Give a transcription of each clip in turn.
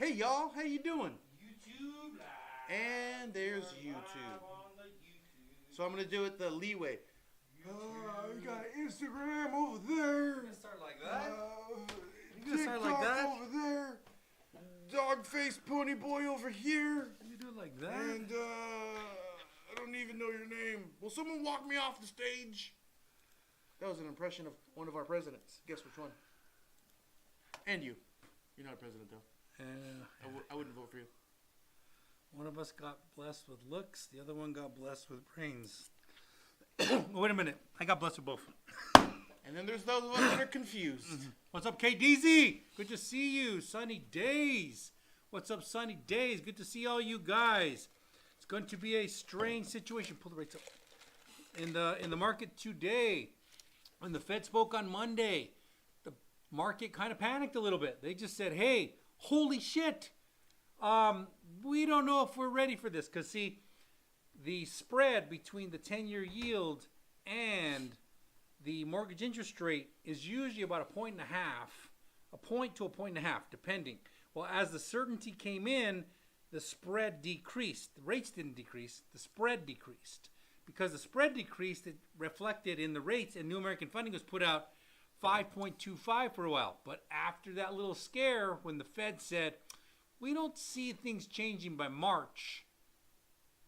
Hey y'all, how you doing? YouTube live. And there's We're YouTube. live on the YouTube. So I'm gonna do it the leeway. YouTube. I got Instagram over there. You're gonna start like that? You gonna start like that? over there. Dog face pony boy over here. You do it like that? And I don't even know your name. Will someone walk me off the stage? That was an impression of one of our presidents. Guess which one? And you. You're not a president though. I wouldn't vote for you. One of us got blessed with looks. The other one got blessed with brains. Wait a minute. I got blessed with both. And then there's those of us that are confused. What's up, KDZ? Good to see you. Sunny days. What's up, sunny days? Good to see all you guys. It's going to be a strange situation. Pull the rates up. In the market today, when the Fed spoke on Monday, the market kind of panicked a little bit. They just said, hey, holy shit. We don't know if we're ready for this. Because, see, the spread between the 10-year yield and the mortgage interest rate is usually about 1.5 points, a point to 1.5 points, depending. Well, as the certainty came in, the spread decreased. The rates didn't decrease. The spread decreased. Because the spread decreased, it reflected in the rates, and New American Funding was put out 5.25 for a while. But after that little scare, when the Fed said, we don't see things changing by March,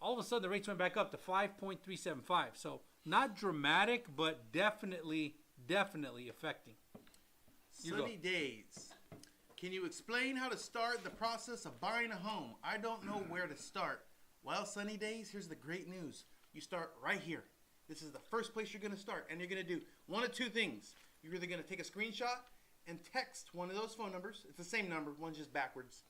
all of a sudden the rates went back up to 5.375. So not dramatic, but definitely affecting. Sunny days. Can you explain how to start the process of buying a home? I don't know where to start. Well, sunny days, here's the great news. You start right here. This is the first place you're going to start, and you're going to do one of two things. You're either going to take a screenshot and text one of those phone numbers. It's the same number, one's just backwards.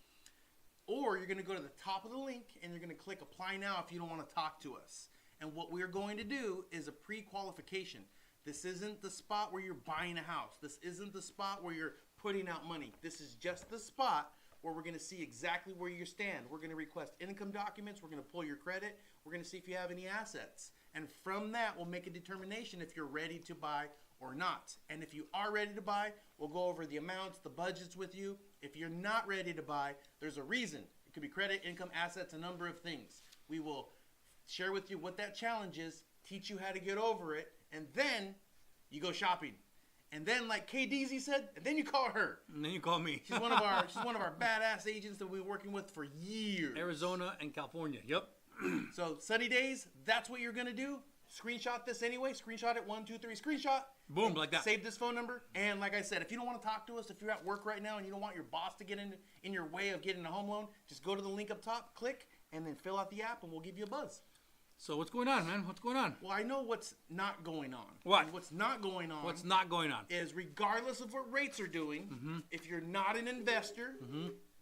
Or you're going to go to the top of the link, and you're going to click Apply Now if you don't want to talk to us. And what we're going to do is a pre-qualification. This isn't the spot where you're buying a house. This isn't the spot where you're putting out money. This is just the spot where we're going to see exactly where you stand. We're going to request income documents. We're going to pull your credit. We're going to see if you have any assets. And from that, we'll make a determination if you're ready to buy or not. And if you are ready to buy, we'll go over the amounts, the budgets with you. If you're not ready to buy, there's a reason. It could be credit, income, assets, a number of things. We will share with you what that challenge is, teach you how to get over it, and then you go shopping. And then, like KDZ said, and then you call her. And then you call me. She's one of our badass agents that we've been working with for years. Arizona and California. Yep. So sunny days, that's what you're gonna do. Screenshot this anyway. Screenshot it. 1, 2, 3. Screenshot. Boom, like that. Save this phone number. And like I said, if you don't want to talk to us, if you're at work right now and you don't want your boss to get in your way of getting a home loan, just go to the link up top, click, and then fill out the app, and we'll give you a buzz. So what's going on, man? What's going on? Well, I know what's not going on. What? And what's not going on? What's not going on? Is regardless of what rates are doing, if you're not an investor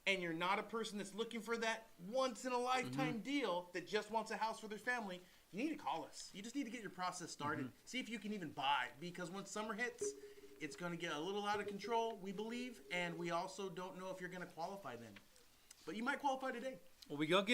and you're not a person that's looking for that once in a lifetime deal that just wants a house for their family, you need to call us. You just need to get your process started. See if you can even buy, because when summer hits, it's going to get a little out of control, we believe, and we also don't know if you're going to qualify then. But you might qualify today. Well, we got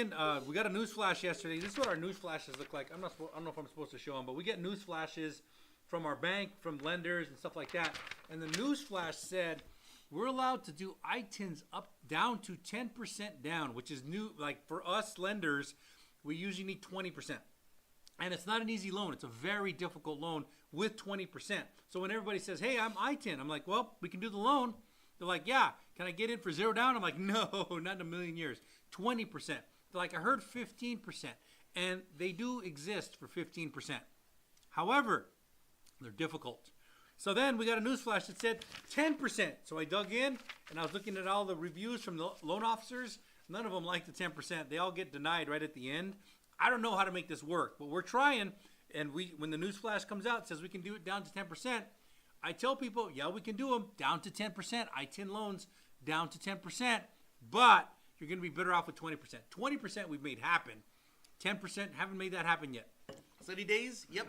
a news flash yesterday. This is what our news flashes look like. I don't know if I'm supposed to show them, but we get news flashes from our bank, from lenders, and stuff like that. And the news flash said we're allowed to do ITINs down to 10% down, which is new. Like for us lenders, we usually need 20%. And it's not an easy loan. It's a very difficult loan with 20%. So when everybody says, hey, I'm ITIN, I'm like, well, we can do the loan. They're like, yeah, can I get in for $0 down? I'm like, no, not in a million years. 20%. They're like, I heard 15%. And they do exist for 15%. However, they're difficult. So then we got a news flash that said 10%. So I dug in and I was looking at all the reviews from the loan officers. None of them like the 10%. They all get denied right at the end. I don't know how to make this work, but we're trying. And when the news flash comes out, it says we can do it down to 10%. I tell people, yeah, we can do them down to 10%. I-10 loans down to 10%. But you're going to be better off with 20%. 20% we've made happen. 10% haven't made that happen yet. Sunny days, yep,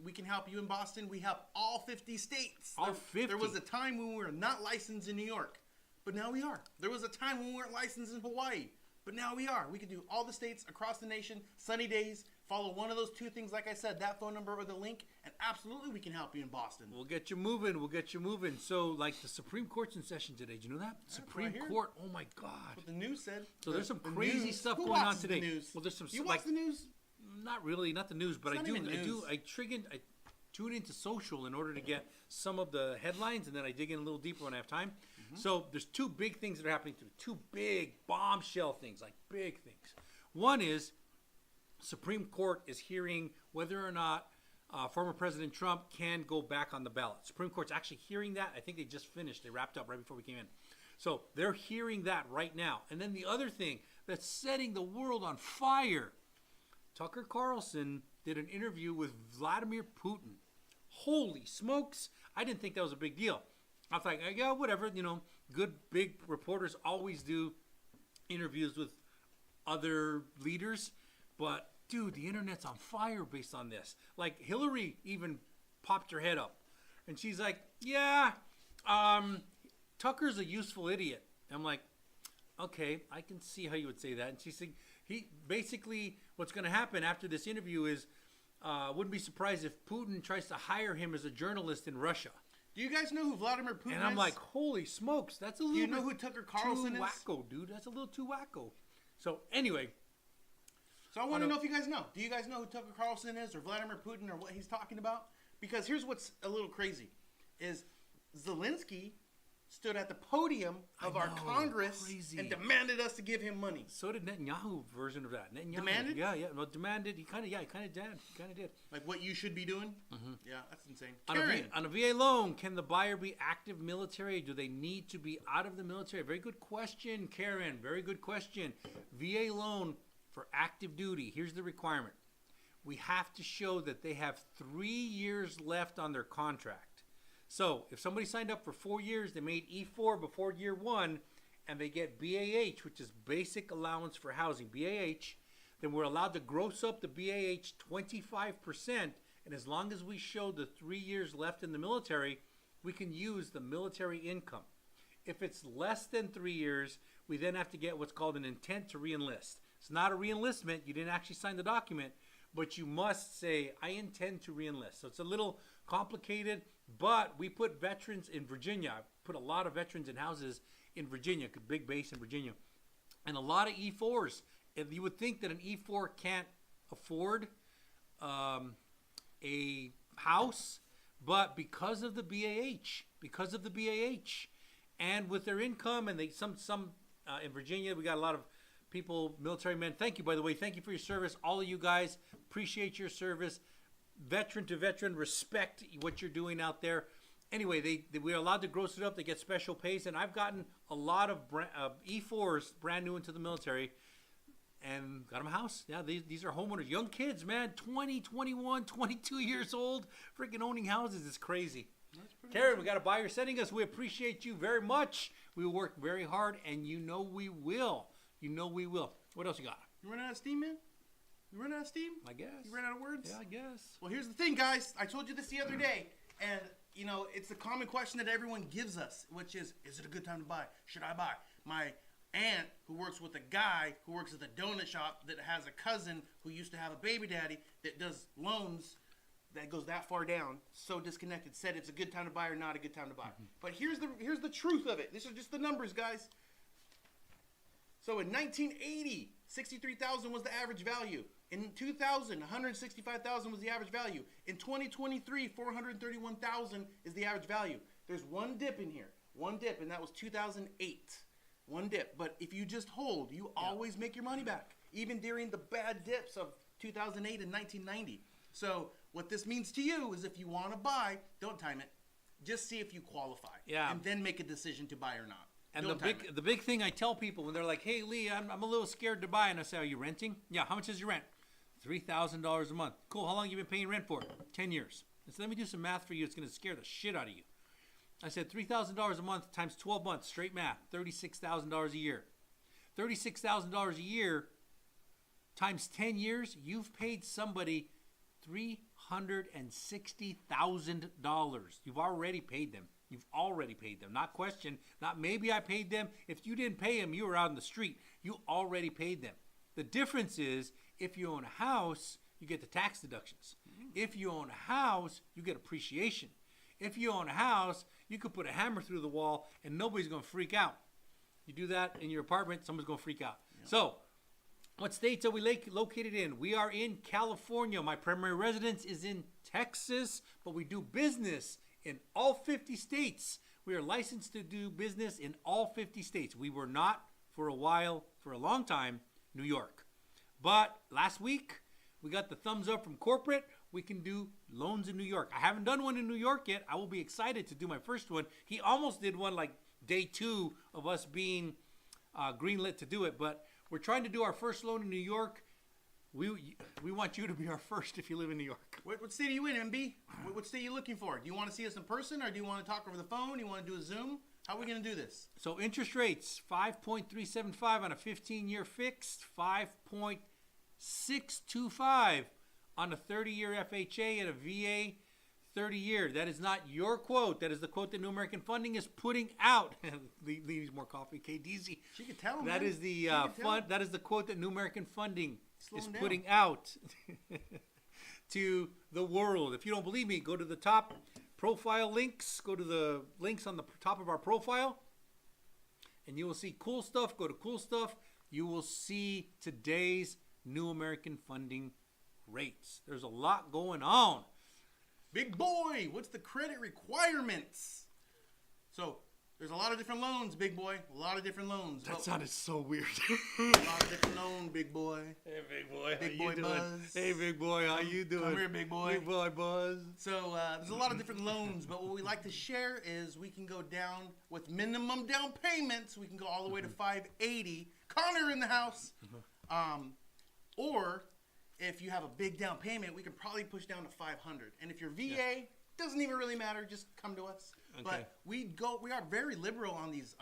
we can help you in Boston. We help all 50 states. All 50? There was a time when we were not licensed in New York, but now we are. There was a time when we weren't licensed in Hawaii, but now we are. We can do all the states across the nation. Sunny days, follow one of those two things, like I said, that phone number or the link, and absolutely we can help you in Boston. We'll get you moving. We'll get you moving. So, like, the Supreme Court's in session today. Did you know that? Supreme Court. Oh my God. That's what the news said. So there's some crazy stuff going on today. The news? Well, there's some. You watch the news? Not really, not the news, but I do. I tune into social in order to get some of the headlines, and then I dig in a little deeper when I have time. So there's two big things that are happening today. Two big bombshell things, like big things. One is Supreme Court is hearing whether or not former President Trump can go back on the ballot. Supreme Court's actually hearing that. I think they just finished. They wrapped up right before we came in. So they're hearing that right now. And then the other thing that's setting the world on fire, Tucker Carlson did an interview with Vladimir Putin. Holy smokes. I didn't think that was a big deal. I was like, yeah, whatever. You know, good big reporters always do interviews with other leaders. But, dude, the internet's on fire based on this. Like, Hillary even popped her head up. And she's like, yeah, Tucker's a useful idiot. I'm like, okay, I can see how you would say that. And she's saying, basically what's going to happen after this interview is, wouldn't be surprised if Putin tries to hire him as a journalist in Russia. Do you guys know who Vladimir Putin is? And I'm like, holy smokes, that's a little Do you know who Tucker Carlson too is? Wacko, dude. That's a little too wacko. So anyway. So I want to know if you guys know. Do you guys know who Tucker Carlson is or Vladimir Putin or what he's talking about? Because here's what's a little crazy. Is Zelensky stood at the podium of our Congress and demanded us to give him money. So did Netanyahu version of that. Netanyahu, demanded? Yeah. Well, demanded. He kind of did. Like what you should be doing? Mm-hmm. Yeah, that's insane. On a VA loan, can the buyer be active military? Do they need to be out of the military? Very good question, Karen. Very good question. VA loan for active duty. Here's the requirement. We have to show that they have 3 years left on their contract. So if somebody signed up for 4 years, they made E4 before year 1, and they get BAH, which is Basic Allowance for Housing, BAH, then we're allowed to gross up the BAH 25%, and as long as we show the 3 years left in the military, we can use the military income. If it's less than 3 years, we then have to get what's called an intent to reenlist. It's not a reenlistment. You didn't actually sign the document, but you must say, I intend to reenlist. So it's a little complicated, but we put veterans in Virginia. I put a lot of veterans in houses in Virginia, a big base in Virginia, and a lot of E4s. If you would think that an E4 can't afford a house, but because of the BAH, and with their income, and they some in Virginia, we got a lot of people, military men. Thank you, by the way. Thank you for your service. All of you guys, appreciate your service. Veteran to veteran, respect what you're doing out there. Anyway, we're allowed to gross it up. They get special pays. And I've gotten a lot of E4s brand new into the military and got them a house. Yeah, these are homeowners. Young kids, man, 20, 21, 22 years old. Freaking owning houses is crazy. Karen, we got a buyer sending us. We appreciate you very much. We will work very hard, and you know we will. You know we will. What else you got? You running out of steam, man? You running out of steam? I guess. You ran out of words? Yeah, I guess. Well, here's the thing, guys. I told you this the other day, and, you know, it's a common question that everyone gives us, which is it a good time to buy? Should I buy? My aunt, who works with a guy who works at the donut shop that has a cousin who used to have a baby daddy that does loans that goes that far down, so disconnected, said it's a good time to buy or not a good time to buy. Mm-hmm. But here's the truth of it. These are just the numbers, guys. So in 1980, $63,000 was the average value. In 2000, $165,000 was the average value. In 2023, $431,000 is the average value. There's one dip in here. One dip, and that was 2008. One dip. But if you just hold, you always make your money back, even during the bad dips of 2008 and 1990. So what this means to you is if you want to buy, don't time it. Just see if you qualify. Yeah. And then make a decision to buy or not. And the big thing I tell people when they're like, hey, Lee, I'm a little scared to buy. And I say, are you renting? Yeah, how much is your rent? $3,000 a month. Cool, how long have you been paying rent for? 10 years. I said, let me do some math for you. It's going to scare the shit out of you. I said, $3,000 a month times 12 months, straight math, $36,000 a year. $36,000 a year times 10 years, you've paid somebody $360,000. You've already paid them. You've already paid them. Not question. Not maybe I paid them. If you didn't pay them, you were out in the street. You already paid them. The difference is if you own a house, you get the tax deductions. If you own a house, you get appreciation. If you own a house, you could put a hammer through the wall and nobody's going to freak out. You do that in your apartment, someone's going to freak out. Yeah. So, what states are we located in? We are in California. My primary residence is in Texas, but we do business in all 50 states. We are licensed to do business in all 50 states. We were not for a while, for a long time, New York. But last week, we got the thumbs up from corporate. We can do loans in New York. I haven't done one in New York yet. I will be excited to do my first one. He almost did one like day 2 of us being greenlit to do it, but we're trying to do our first loan in New York. We want you to be our first if you live in New York. What state are you in, MB? What state are you looking for? Do you want to see us in person, or do you want to talk over the phone? Do you want to do a Zoom? How are we going to do this? So interest rates, 5.375 on a 15-year fixed, 5.625 on a 30-year FHA and a VA 30-year. That is not your quote. That is the quote that New American Funding is putting out. Needs more coffee, KDZ. She can tell. That is the that is the quote that New American Funding is putting out to the world. If you don't believe me, go to the top profile links. Go to the links on the top of our profile, and you will see cool stuff. Go to cool stuff. You will see today's New American Funding rates. There's a lot going on. Big boy, what's the credit requirements? So, there's a lot of different loans, big boy. A lot of different loans. That sounded so weird. A lot of different loans, big boy. Hey, big boy. Big boy Buzz. Hey, big boy. How you doing? Come here, big boy. Big boy Buzz. So, there's a lot of different loans, but what we like to share is we can go down with minimum down payments. We can go all the way to $580. Connor in the house. Or if you have a big down payment, we can probably push down to $500. And if you're VA, doesn't even really matter. Just come to us. Okay. But we are very liberal on these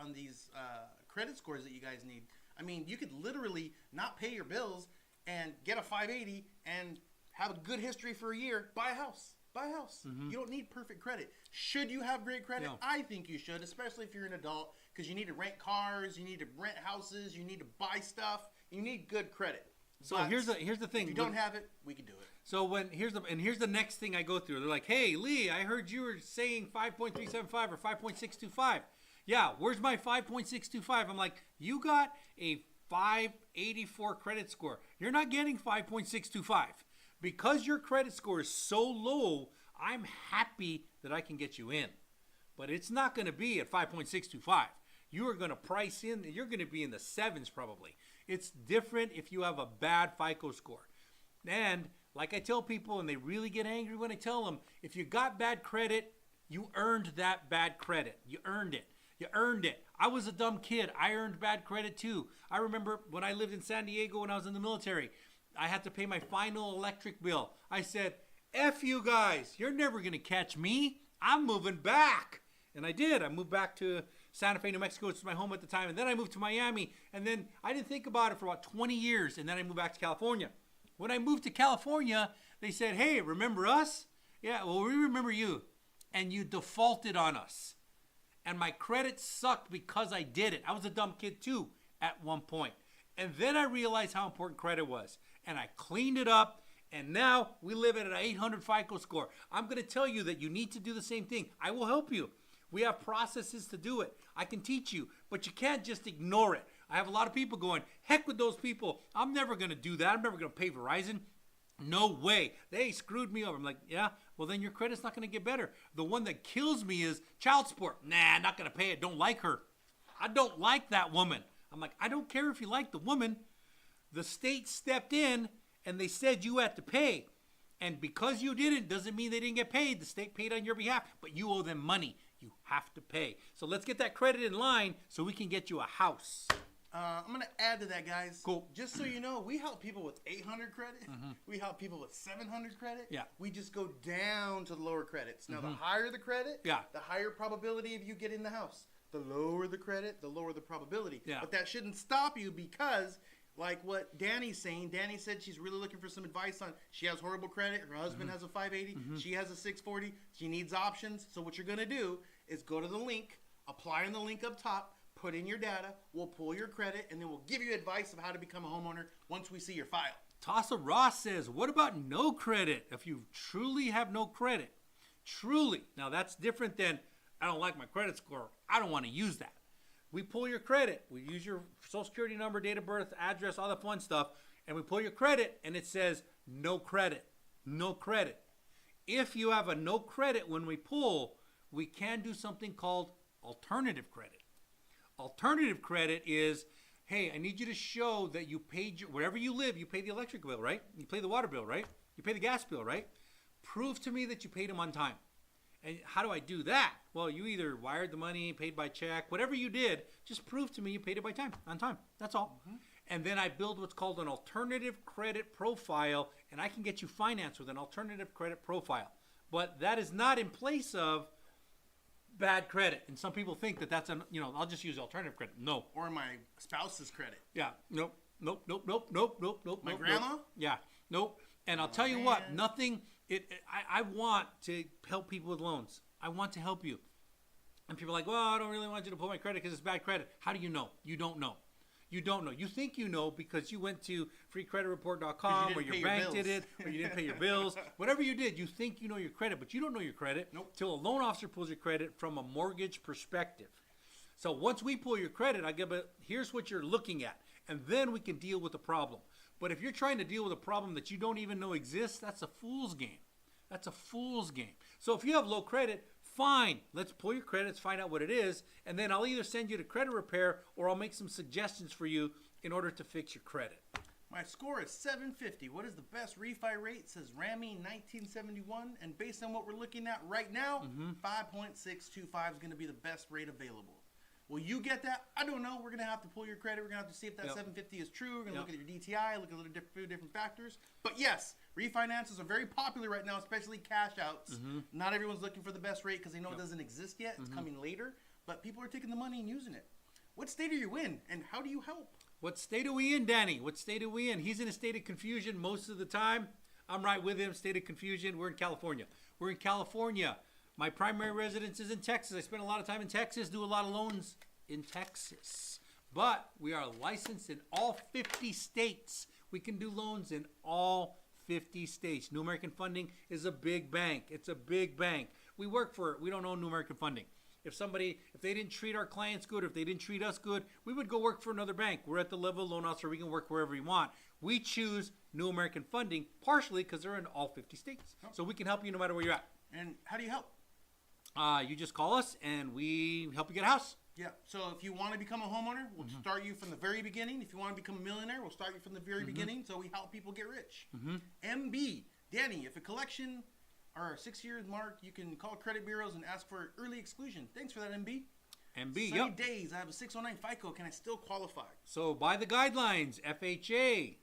credit scores that you guys need. I mean, you could literally not pay your bills and get a 580 and have a good history for a year. Buy a house. Buy a house. Mm-hmm. You don't need perfect credit. Should you have great credit? No. I think you should, especially if you're an adult, because you need to rent cars, you need to rent houses, you need to buy stuff. You need good credit. So here's the thing. If you don't have it, we can do it. So here's the next thing I go through. They're like, "Hey, Lee, I heard you were saying 5.375 or 5.625. Yeah, where's my 5.625?" I'm like, "You got a 584 credit score. You're not getting 5.625 because your credit score is so low. I'm happy that I can get you in, but it's not going to be at 5.625. You are going to price in. You're going to be in the 7s probably." It's different if you have a bad FICO score. And like I tell people, and they really get angry when I tell them, if you got bad credit, you earned that bad credit. You earned it. You earned it. I was a dumb kid. I earned bad credit too. I remember when I lived in San Diego when I was in the military, I had to pay my final electric bill. I said, F you guys. You're never going to catch me. I'm moving back. And I did. I moved back to Santa Fe, New Mexico, which was my home at the time. And then I moved to Miami. And then I didn't think about it for about 20 years. And then I moved back to California. When I moved to California, they said, hey, remember us? Yeah, well, we remember you. And you defaulted on us. And my credit sucked because I did it. I was a dumb kid too at one point. And then I realized how important credit was. And I cleaned it up. And now we live at an 800 FICO score. I'm going to tell you that you need to do the same thing. I will help you. We have processes to do it. I can teach you, but you can't just ignore it. I have a lot of people going, heck with those people. I'm never going to do that. I'm never going to pay Verizon. No way. They screwed me over. I'm like, yeah, well, then your credit's not going to get better. The one that kills me is child support. Nah, not going to pay it. Don't like her. I don't like that woman. I'm like, I don't care if you like the woman. The state stepped in and they said you had to pay. And because you didn't, doesn't mean they didn't get paid. The state paid on your behalf, but you owe them money. You have to pay. So let's get that credit in line so we can get you a house. I'm going to add to that, guys. Cool. Just so you know, we help people with 800 credit. Mm-hmm. We help people with 700 credit. Yeah. We just go down to the lower credits. Now, the higher the credit, the higher probability of you getting the house. The lower the credit, the lower the probability. Yeah. But that shouldn't stop you because, like what Danny's saying, Danny said she's really looking for some advice on, she has horrible credit, her husband has a 580, she has a 640, she needs options. So what you're going to do is go to the link, apply on the link up top, put in your data, we'll pull your credit, and then we'll give you advice of how to become a homeowner once we see your file. Tassa Ross says, what about no credit? If you truly have no credit, truly. Now that's different than, I don't like my credit score. I don't want to use that. We pull your credit. We use your social security number, date of birth, address, all the fun stuff. And we pull your credit and it says no credit, no credit. If you have a no credit when we pull, we can do something called alternative credit. Alternative credit is, hey, I need you to show that you paid wherever you live, you pay the electric bill, right? You pay the water bill, right? You pay the gas bill, right? Prove to me that you paid them on time. And how do I do that? Well, you either wired the money, paid by check, whatever you did, just prove to me you paid it on time. That's all. Mm-hmm. And then I build what's called an alternative credit profile, and I can get you financed with an alternative credit profile. But that is not in place of bad credit. And some people think that that's I'll just use alternative credit. No. Or my spouse's credit. Yeah. Nope. My grandma? Nope. Yeah. Nope. And I'll tell you what, nothing. I want to help people with loans. I want to help you. And people are like, well, I don't really want you to pull my credit because it's bad credit. How do you know? You don't know. You don't know. You think you know because you went to freecreditreport.com or your bank did it, or you didn't pay your bills. Whatever you did, you think you know your credit, but you don't know your credit till a loan officer pulls your credit from a mortgage perspective. So once we pull your credit, I give it, here's what you're looking at, and then we can deal with the problem. But if you're trying to deal with a problem that you don't even know exists, that's a fool's game. That's a fool's game. So if you have low credit, fine. Let's pull your credits, find out what it is, and then I'll either send you to credit repair or I'll make some suggestions for you in order to fix your credit. My score is 750. What is the best refi rate? Says Rami 1971. And based on what we're looking at right now, 5.625 is going to be the best rate available. Will you get that? I don't know. We're going to have to pull your credit. We're going to have to see if that 750 is true. We're going to look at your DTI, look at a few different factors. But yes, refinances are very popular right now, especially cash outs. Not everyone's looking for the best rate because they know it doesn't exist yet. It's coming later. But people are taking the money and using it. What state are you in, and how do you help? What state are we in, Danny? What state are we in? He's in a state of confusion most of the time. I'm right with him, state of confusion. We're in California. We're in California. My primary residence is in Texas. I spend a lot of time in Texas, do a lot of loans in Texas. But we are licensed in all 50 states. We can do loans in all 50 states. New American Funding is a big bank. It's a big bank. We work for it. We don't own New American Funding. If they didn't treat our clients good, if they didn't treat us good, we would go work for another bank. We're at the level of loan officer. We can work wherever we want. We choose New American Funding partially because they're in all 50 states. So we can help you no matter where you're at. And how do you help? You just call us and we help you get a house. Yeah. So if you want to become a homeowner, we'll start you from the very beginning. If you want to become a millionaire, we'll start you from the very beginning. So we help people get rich. MB, Danny, if a collection or 6 years mark, you can call credit bureaus and ask for early exclusion. Thanks for that, MB. MB, Sunny days. I have a 609 FICO. Can I still qualify? So by the guidelines, FHA,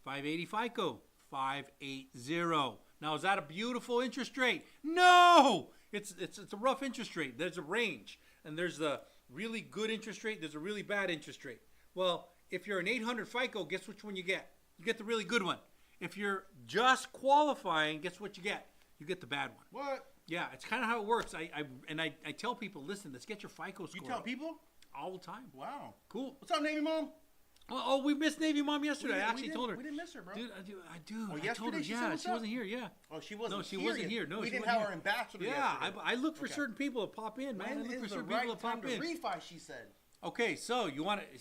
580 FICO, 580. Now is that a beautiful interest rate? No, it's a rough interest rate. There's a range, and there's the really good interest rate. There's a really bad interest rate. Well, if you're an 800 FICO, guess which one you get? You get the really good one. If you're just qualifying, guess what you get? You get the bad one. What? Yeah, it's kind of how it works. I tell people, listen, let's get your FICO score. You tell people? All the time. Wow. Cool. What's up, Navy Mom? Oh, we missed Navy Mom yesterday. I actually told her. We didn't miss her, bro. Dude, I do. Oh, I told her, she wasn't here, yeah. Oh, she wasn't No, she wasn't here. No, we she didn't wasn't have here. our ambassador Yeah, yesterday. I look for certain people to pop in, man. When I look for is the certain people right to pop time to in. refi, she said. Okay, so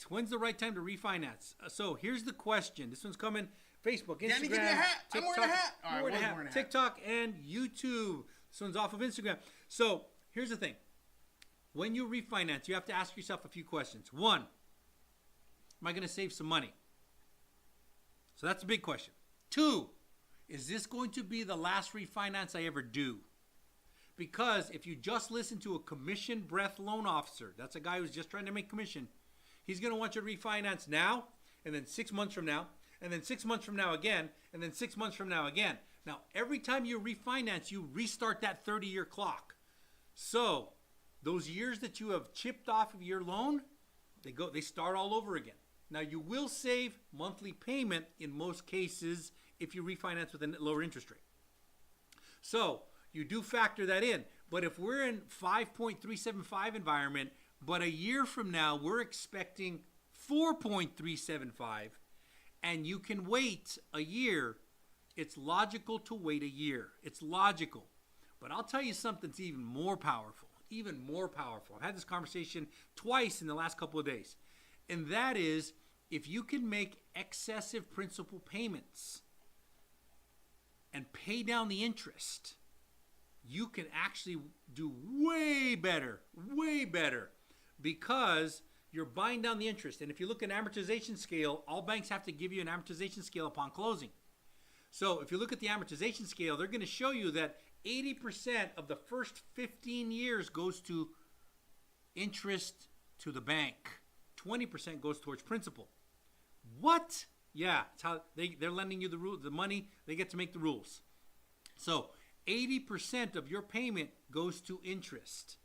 when's the right time to refinance? So here's the question. This one's coming. Facebook, Instagram, Danny, give me a hat. TikTok. I'm wearing a hat. You're wearing a hat. TikTok and YouTube. This one's off of Instagram. So here's the thing. When you refinance, you have to ask yourself a few questions. One, am I going to save some money? So that's a big question. Two, is this going to be the last refinance I ever do? Because if you just listen to a commission breath loan officer, that's a guy who's just trying to make commission, he's going to want you to refinance now, and then 6 months from now, and then 6 months from now again, and then 6 months from now again. Now, every time you refinance, you restart that 30-year clock. So those years that you have chipped off of your loan, they start all over again. Now, you will save monthly payment in most cases if you refinance with a lower interest rate. So you do factor that in. But if we're in 5.375 environment, but a year from now we're expecting 4.375, and you can wait a year, it's logical to wait a year. It's logical. But I'll tell you something that's even more powerful. Even more powerful. I've had this conversation twice in the last couple of days. And that is, if you can make excessive principal payments and pay down the interest, you can actually do way better, because you're buying down the interest. And if you look at an amortization scale, all banks have to give you an amortization scale upon closing. So if you look at the amortization scale, they're going to show you that 80% of the first 15 years goes to interest to the bank. 20% goes towards principal. What? Yeah, it's how they're lending you the money. They get to make the rules. So 80% of your payment goes to interest.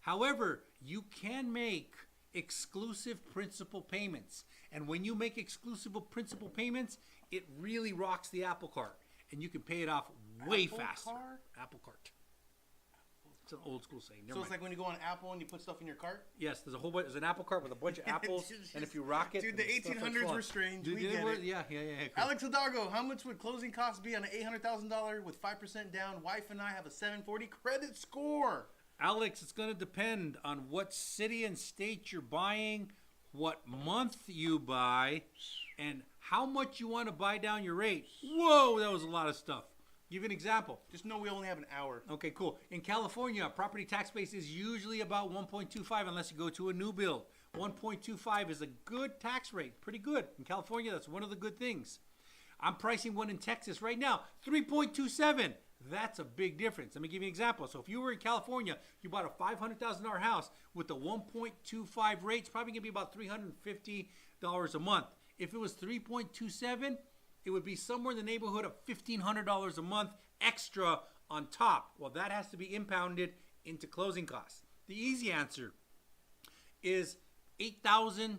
However, you can make exclusive principal payments. And when you make exclusive principal payments, it really rocks the apple cart. And you can pay it off way faster. Apple cart. It's an old school saying. So it's like when you go on Apple and you put stuff in your cart? Yes, there's an apple cart with a bunch of apples, and if you rock it... Dude, the 1800s were strange. Dude, we get it. Yeah. Alex Hidalgo, how much would closing costs be on an $800,000 with 5% down? Wife and I have a 740 credit score. Alex, it's going to depend on what city and state you're buying, what month you buy, and how much you want to buy down your rate. Whoa, that was a lot of stuff. Give you an example. Just know we only have an hour. Okay, cool. In California, property tax base is usually about 1.25 unless you go to a new build. 1.25 is a good tax rate. Pretty good. In California, that's one of the good things. I'm pricing one in Texas right now, 3.27. That's a big difference. Let me give you an example. So if you were in California, you bought a $500,000 house with the 1.25 rate, it's probably going to be about $350 a month. If it was 3.27, it would be somewhere in the neighborhood of $1,500 a month extra on top. Well, that has to be impounded into closing costs. The easy answer is $8,000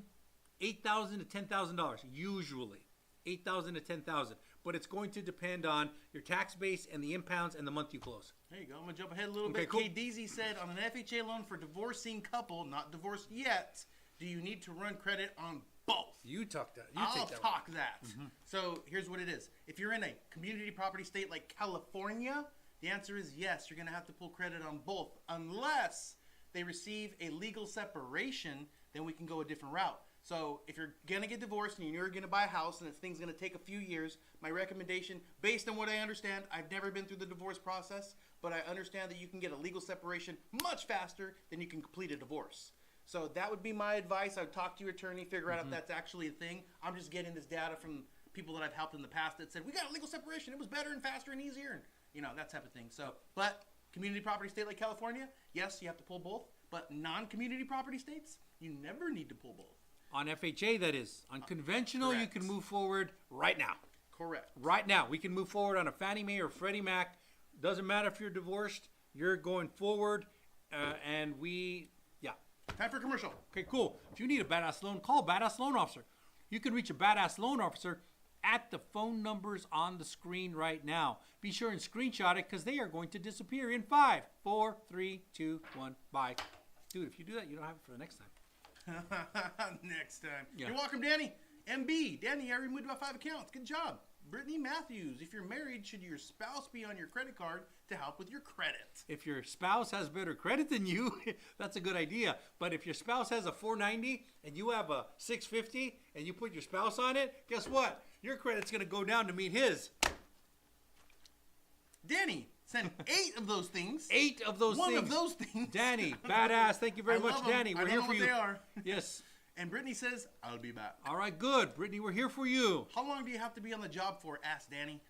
to $10,000 usually. $8,000 to $10,000. But it's going to depend on your tax base and the impounds and the month you close. There you go. I'm going to jump ahead a little bit. Cool. KDZ said, on an FHA loan for divorcing couple, not divorced yet, do you need to run credit on both? You talk that. I'll talk that. Mm-hmm. So here's what it is. If you're in a community property state like California, the answer is yes. You're going to have to pull credit on both. Unless they receive a legal separation, then we can go a different route. So if you're going to get divorced and you're going to buy a house and this thing's going to take a few years, my recommendation, based on what I understand, I've never been through the divorce process, but I understand that you can get a legal separation much faster than you can complete a divorce. So that would be my advice. I would talk to your attorney, figure out if that's actually a thing. I'm just getting this data from people that I've helped in the past that said, we got a legal separation. It was better and faster and easier. And, that type of thing. So, but community property state like California, yes, you have to pull both. But non-community property states, you never need to pull both. On FHA, that is. On conventional, correct. You can move forward right now. Correct. Right now. We can move forward on a Fannie Mae or Freddie Mac. Doesn't matter if you're divorced. You're going forward. Time for a commercial. Okay, cool. If you need a badass loan, call Badass Loan Officer. You can reach a badass loan officer at the phone numbers on the screen right now. Be sure and screenshot it because they are going to disappear in 5, 4, 3, 2, 1, bye. Dude, if you do that, you don't have it for the next time. Next time. Yeah. You're welcome, Danny. MB. Danny, I removed about 5 accounts. Good job. Brittany Matthews. If you're married, should your spouse be on your credit card to help with your credit? If your spouse has better credit than you, that's a good idea. But if your spouse has a 490 and you have a 650 and you put your spouse on it, guess what? Your credit's going to go down to meet his. Danny, send 8 of those things. 8 of those One things. of those things. Danny, badass. Thank you very much, love 'em. Danny. We're here for you. They are. Yes. And Brittany says, I'll be back. All right, good. Brittany, we're here for you. How long do you have to be on the job for? Asked Danny.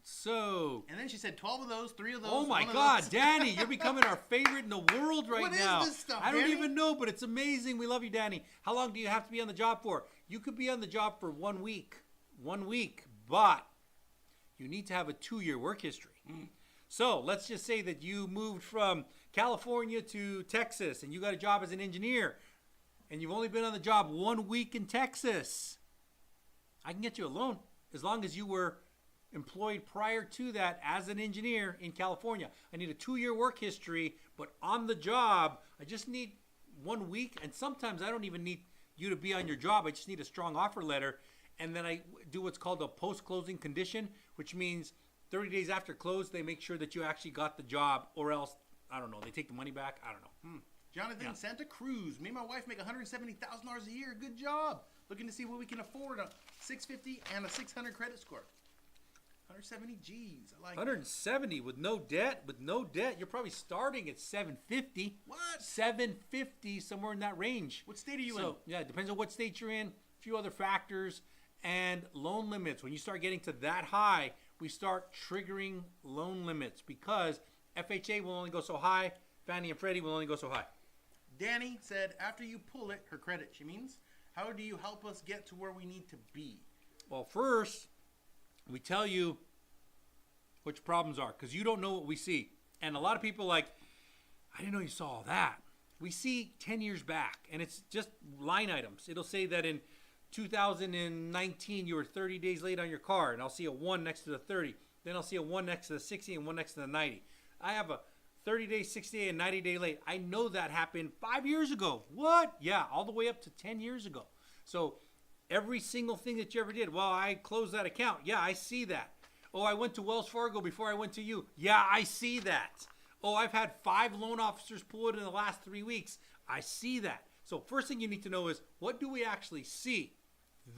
So. And then she said 12 of those, 3 of those. Oh my God, Danny, you're becoming our favorite in the world right now. What is this stuff, I don't Danny? even know, but it's amazing. We love you, Danny. How long do you have to be on the job for? You could be on the job for 1 week. 1 week, but you need to have a 2-year work history. So let's just say that you moved from California to Texas and you got a job as an engineer and you've only been on the job 1 week in Texas. I can get you a loan as long as you were employed prior to that as an engineer in California. I need a 2-year work history, but on the job, I just need 1 week. And sometimes I don't even need you to be on your job. I just need a strong offer letter. and then I do what's called a post-closing condition, which means 30 days after close, they make sure that you actually got the job, or else, I don't know, they take the money back. I don't know. Jonathan, Santa Cruz. Me and my wife make $170,000 a year. Good job. Looking to see what we can afford. A 650 and a 600 credit score. 170 G's. I like 170 with no debt. With no debt, you're probably starting at 750. What? 750, somewhere in that range. What state are you in? Yeah, it depends on what state you're in. A few other factors and loan limits. When you start getting to that high, we start triggering loan limits because FHA will only go so high. Fannie and Freddie will only go so high. Danny said, after you pull it, her credit, she means, how do you help us get to where we need to be? Well, first, we tell you what your problems are because you don't know what we see. And a lot of people like, I didn't know you saw all that. We see 10 years back, and it's just line items. It'll say that in 2019, you were 30 days late on your car, and I'll see a 1 next to the 30. Then I'll see a 1 next to the 60 and 1 next to the 90. I have a 30-day, 60-day, and 90-day late. I know that happened 5 years ago. What? Yeah, all the way up to 10 years ago. So every single thing that you ever did, well, I closed that account. Yeah, I see that. Oh, I went to Wells Fargo before I went to you. Yeah, I see that. Oh, I've had 5 loan officers pull it in the last 3 weeks. I see that. So first thing you need to know is, what do we actually see?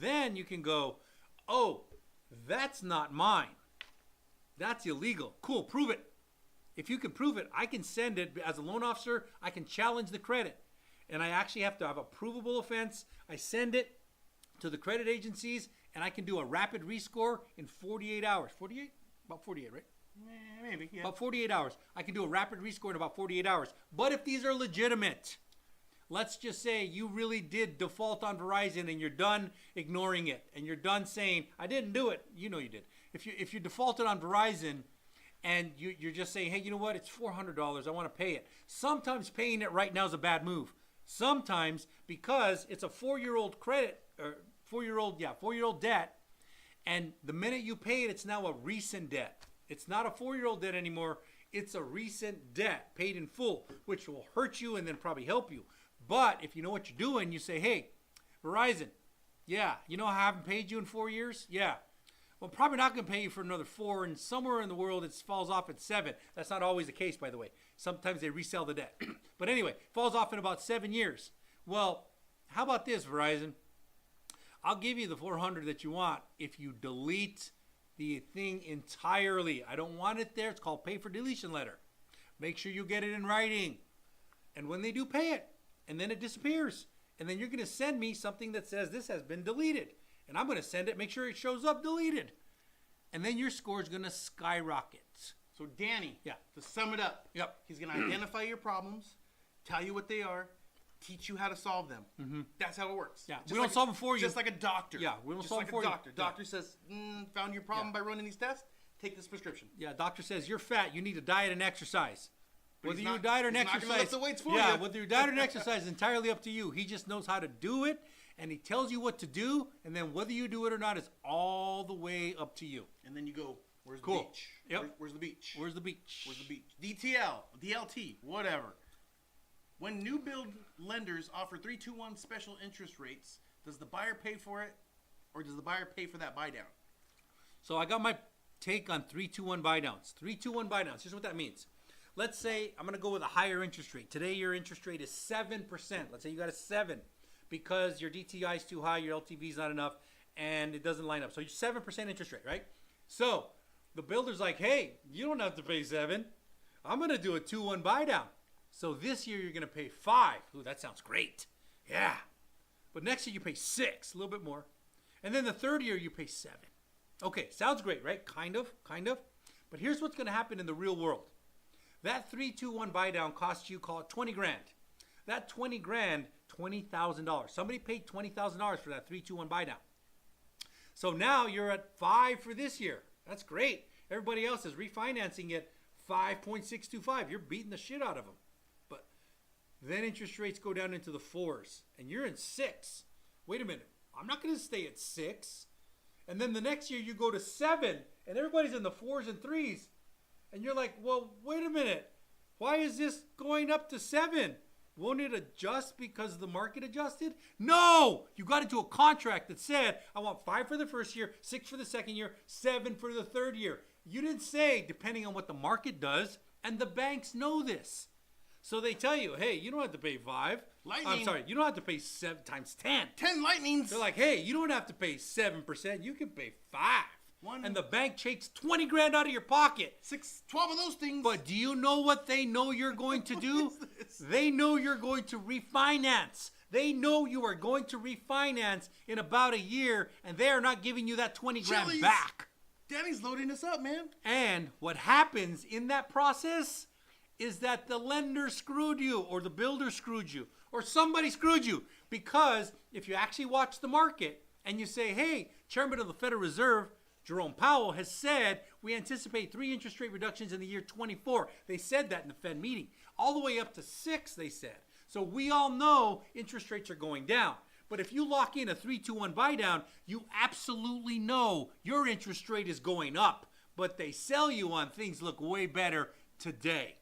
Then you can go, oh, that's not mine. That's illegal. Cool, prove it. If you can prove it, I can send it as a loan officer. I can challenge the credit. And I actually have to have a provable offense. I send it to the credit agencies, and I can do a rapid rescore in 48 hours. 48? About 48, right? Maybe, yeah. About 48 hours. I can do a rapid rescore in about 48 hours. But if these are legitimate, let's just say you really did default on Verizon and you're done ignoring it. And you're done saying, I didn't do it. You know you did. If you defaulted on Verizon, and you're just saying, hey, you know what? It's $400. I want to pay it. Sometimes paying it right now is a bad move. Sometimes because it's a 4-year-old credit, or 4-year-old debt, and the minute you pay it, it's now a recent debt. It's not a 4-year-old debt anymore. It's a recent debt paid in full, which will hurt you and then probably help you. But if you know what you're doing, you say, hey, Verizon, yeah, you know how I haven't paid you in 4 years? Yeah. Well, I'm probably not going to pay you for another 4, and somewhere in the world it falls off at 7. That's not always the case, by the way. Sometimes they resell the debt. But anyway, falls off in about 7 years. Well, how about this, Verizon? I'll give you the $400 that you want if you delete the thing entirely. I don't want it there. It's called pay for deletion letter. Make sure you get it in writing. And when they do, pay it. And then it disappears. And then you're going to send me something that says this has been deleted. And I'm going to send it, make sure it shows up deleted. And then your score is going to skyrocket. So Danny, yeah, to sum it up, yep, he's going to identify your problems, tell you what they are, teach you how to solve them. Mm-hmm. That's how it works. Yeah, we don't solve them for you. Just like a doctor. Yeah, we don't solve them for you. Doctor. Yeah. Doctor says, found your problem by running these tests, take this prescription. Yeah, doctor says, you're fat, you need to diet and exercise. But whether you diet or exercise, not gonna lift the weights for you. Whether you diet or exercise is entirely up to you. He just knows how to do it, and he tells you what to do, and then whether you do it or not is all the way up to you. And then you go, where's the cool. beach? Yep. Where's the beach? Where's the beach? Where's the beach? DTL, DLT, whatever. When new build lenders offer 3-2-1 special interest rates, does the buyer pay for it, or does the buyer pay for that buy down? So I got my take on 3-2-1 buy downs. 3-2-1 buy downs. Here's what that means. Let's say I'm going to go with a higher interest rate. Today your interest rate is 7%. Let's say you got a 7 because your DTI is too high, your LTV is not enough, and it doesn't line up. So you're 7% interest rate, right? So the builder's like, hey, you don't have to pay 7. I'm going to do a 2-1 buy down. So this year you're going to pay 5. Ooh, that sounds great. Yeah. But next year you pay 6, a little bit more. And then the third year you pay 7. Okay, sounds great, right? Kind of. But here's what's going to happen in the real world. That 3-2-1 buy down costs you, call it 20 grand. That 20 grand, $20,000. Somebody paid $20,000 for that 3-2-1 buy down. So now you're at 5 for this year. That's great. Everybody else is refinancing it 5.625. You're beating the shit out of them. But then interest rates go down into the 4s, and you're in 6. Wait a minute. I'm not going to stay at 6. And then the next year you go to 7, and everybody's in the 4s and 3s. And you're like, well, wait a minute. Why is this going up to 7? won't it adjust because the market adjusted? No! You got into a contract that said, I want 5 for the first year, 6 for the second year, 7 for the third year. You didn't say, depending on what the market does, and the banks know this. So they tell you, hey, you don't have to pay 5. Lightning. I'm sorry, you don't have to pay 7 times 10. 10 lightnings. They're like, hey, you don't have to pay 7%. You can pay 5. And the bank takes 20 grand out of your pocket. 12 of those things. But do you know what they know you're going to do? They know you're going to refinance. They know you are going to refinance in about a year, and they are not giving you that 20 grand back. Danny's loading us up, man. And what happens in that process is that the lender screwed you, or the builder screwed you, or somebody screwed you. Because if you actually watch the market and you say, hey, Chairman of the Federal Reserve, Jerome Powell, has said we anticipate 3 interest rate reductions in the year 24. They said that in the Fed meeting. All the way up to 6, they said. So we all know interest rates are going down. But if you lock in a 3-2-1 buy down, you absolutely know your interest rate is going up. But they sell you on things look way better today.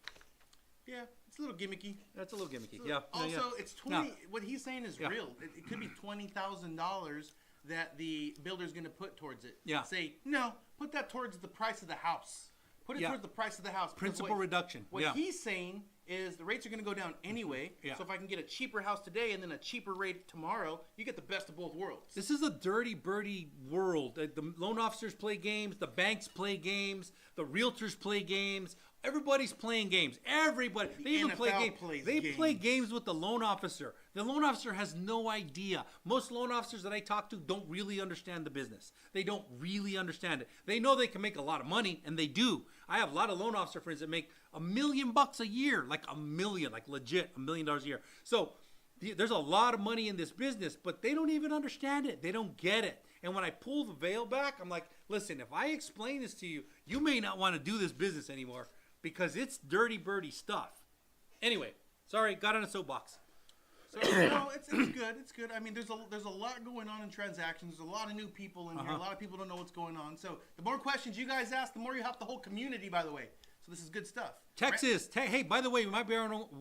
Yeah, it's a little gimmicky. That's a little gimmicky. So yeah. Also, it's 20. What he's saying is real. It could be $20,000 that the builder's going to put towards it. Yeah. Say, no, put that towards the price of the house. Put it towards the price of the house. Principal reduction. What he's saying is the rates are going to go down anyway. Yeah. So if I can get a cheaper house today and then a cheaper rate tomorrow, you get the best of both worlds. This is a dirty birdie world. The loan officers play games. The banks play games. The realtors play games. Everybody's playing games. Everybody. They even play games. They play games with the loan officer. The loan officer has no idea. Most loan officers that I talk to don't really understand the business. They don't really understand it. They know they can make a lot of money, and they do. I have a lot of loan officer friends that make $1 million a year, like $1 million, like legit $1 million a year. So there's a lot of money in this business, but they don't even understand it. They don't get it. And when I pull the veil back, I'm like, listen, if I explain this to you, you may not want to do this business anymore. Because it's dirty birdie stuff. Anyway, sorry, got on a soapbox. So no, it's good. It's good. I mean, there's a lot going on in transactions. There's a lot of new people in here. A lot of people don't know what's going on. So the more questions you guys ask, the more you help the whole community. By the way, so this is good stuff. Texas. Hey, by the way,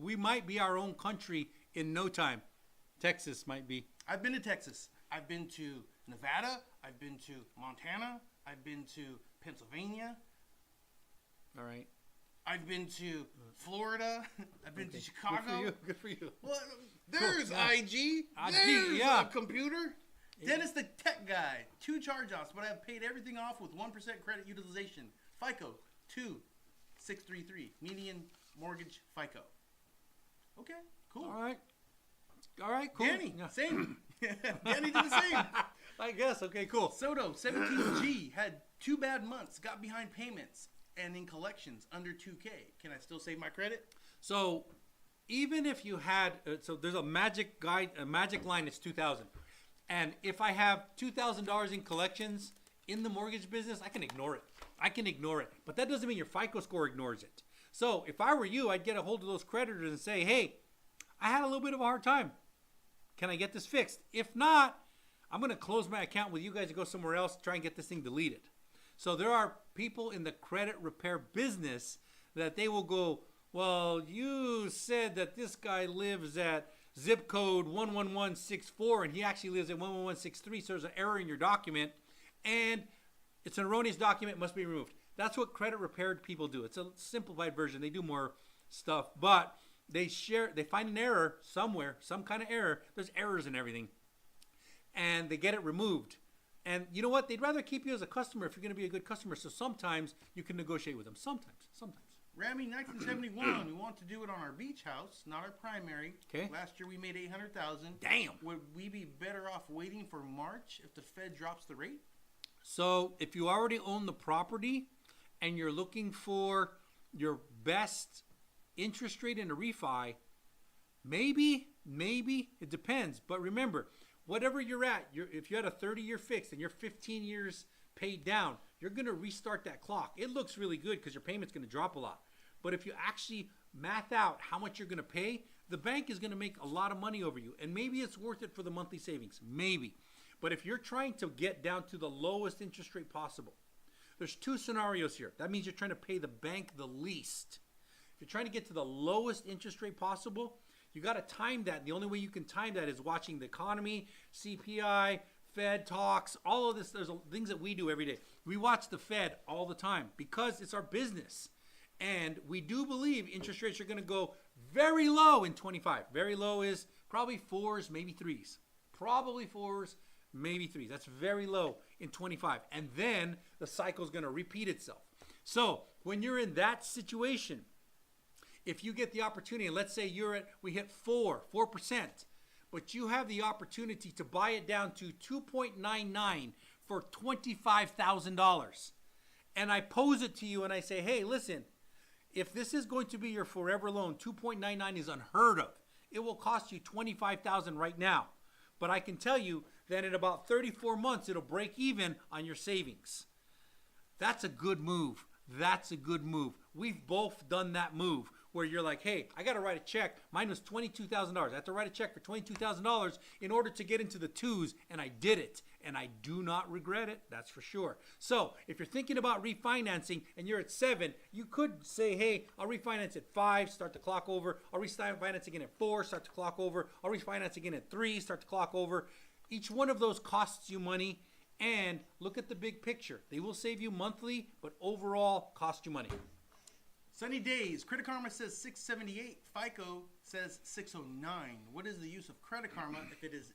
we might be our own country in no time. Texas might be. I've been to Texas. I've been to Nevada. I've been to Montana. I've been to Pennsylvania. All right. I've been to Florida. I've been to Chicago. Good for you. Well, there's cool. IG. There's a computer. Dennis the tech guy. 2 charge-offs, but I have paid everything off with 1% credit utilization. FICO 2633. Median mortgage FICO. Okay, cool. All right, cool. Danny, same. Danny did the same. I guess. Okay, cool. Soto 17G had 2 bad months. Got behind payments. And in collections under 2K, can I still save my credit? So, even if you had, so there's a magic line. It's 2,000, and if I have $2,000 in collections in the mortgage business, I can ignore it. But that doesn't mean your FICO score ignores it. So, if I were you, I'd get a hold of those creditors and say, hey, I had a little bit of a hard time. Can I get this fixed? If not, I'm going to close my account with you guys and go somewhere else, try and get this thing deleted. So there are people in the credit repair business that they will go, well, you said that this guy lives at zip code 11164 and he actually lives at 11163, so there's an error in your document and it's an erroneous document, must be removed. That's what credit repair people do. It's a simplified version. They do more stuff, but they find an error somewhere, some kind of error. There's errors in everything. And they get it removed. And you know what? They'd rather keep you as a customer if you're going to be a good customer. So sometimes you can negotiate with them. Sometimes. Rami 1971. We want to do it on our beach house, not our primary. Okay. Last year we made $800,000. Damn. Would we be better off waiting for March if the Fed drops the rate? So if you already own the property and you're looking for your best interest rate in a refi, maybe it depends. But remember, whatever you're at, if you had a 30-year fixed and you're 15 years paid down, you're going to restart that clock. It looks really good because your payment's going to drop a lot. But if you actually math out how much you're going to pay, the bank is going to make a lot of money over you. And maybe it's worth it for the monthly savings. Maybe. But if you're trying to get down to the lowest interest rate possible, there's 2 scenarios here. That means you're trying to pay the bank the least. If you're trying to get to the lowest interest rate possible, You got to time that. The only way you can time that is watching the economy, CPI, Fed talks, all of this. There's things that we do every day. We watch the Fed all the time because it's our business. And we do believe interest rates are going to go very low in 25. Very low is probably 4s, maybe 3s. Probably 4s, maybe 3s. That's very low in 25. And then the cycle is going to repeat itself. So when you're in that situation, if you get the opportunity, and let's say we hit 4%, but you have the opportunity to buy it down to 2.99 for $25,000. And I pose it to you and I say, hey, listen, if this is going to be your forever loan, 2.99 is unheard of. It will cost you $25,000 right now. But I can tell you that in about 34 months, it'll break even on your savings. That's a good move. That's a good move. We've both done that move where you're like, hey, I got to write a check. Mine was $22,000. I have to write a check for $22,000 in order to get into the 2s, and I did it. And I do not regret it, that's for sure. So if you're thinking about refinancing and you're at 7, you could say, hey, I'll refinance at 5, start the clock over. I'll refinance again at 4, start the clock over. I'll refinance again at 3, start the clock over. Each one of those costs you money, and look at the big picture. They will save you monthly, but overall cost you money. Sunny days. Credit Karma says 678. FICO says 609. What is the use of Credit Karma if it is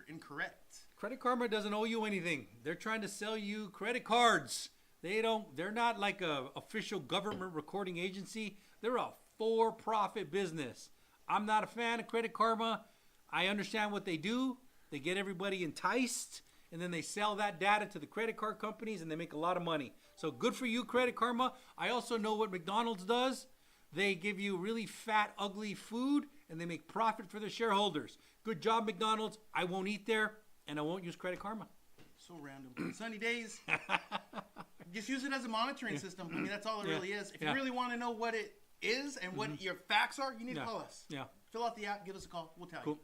incorrect? Credit Karma doesn't owe you anything. They're trying to sell you credit cards. They're not like a official government recording agency. They're a for-profit business. I'm not a fan of Credit Karma. I understand what they do. They get everybody enticed, and then they sell that data to the credit card companies, and they make a lot of money. So good for you, Credit Karma. I also know what McDonald's does. They give you really fat, ugly food, and they make profit for their shareholders. Good job, McDonald's. I won't eat there, and I won't use Credit Karma. So random. Sunny days. Just use it as a monitoring system. I mean, that's all it really is. If you really want to know what it is and what your facts are, you need to call us. Yeah. Fill out the app. Give us a call. We'll tell you.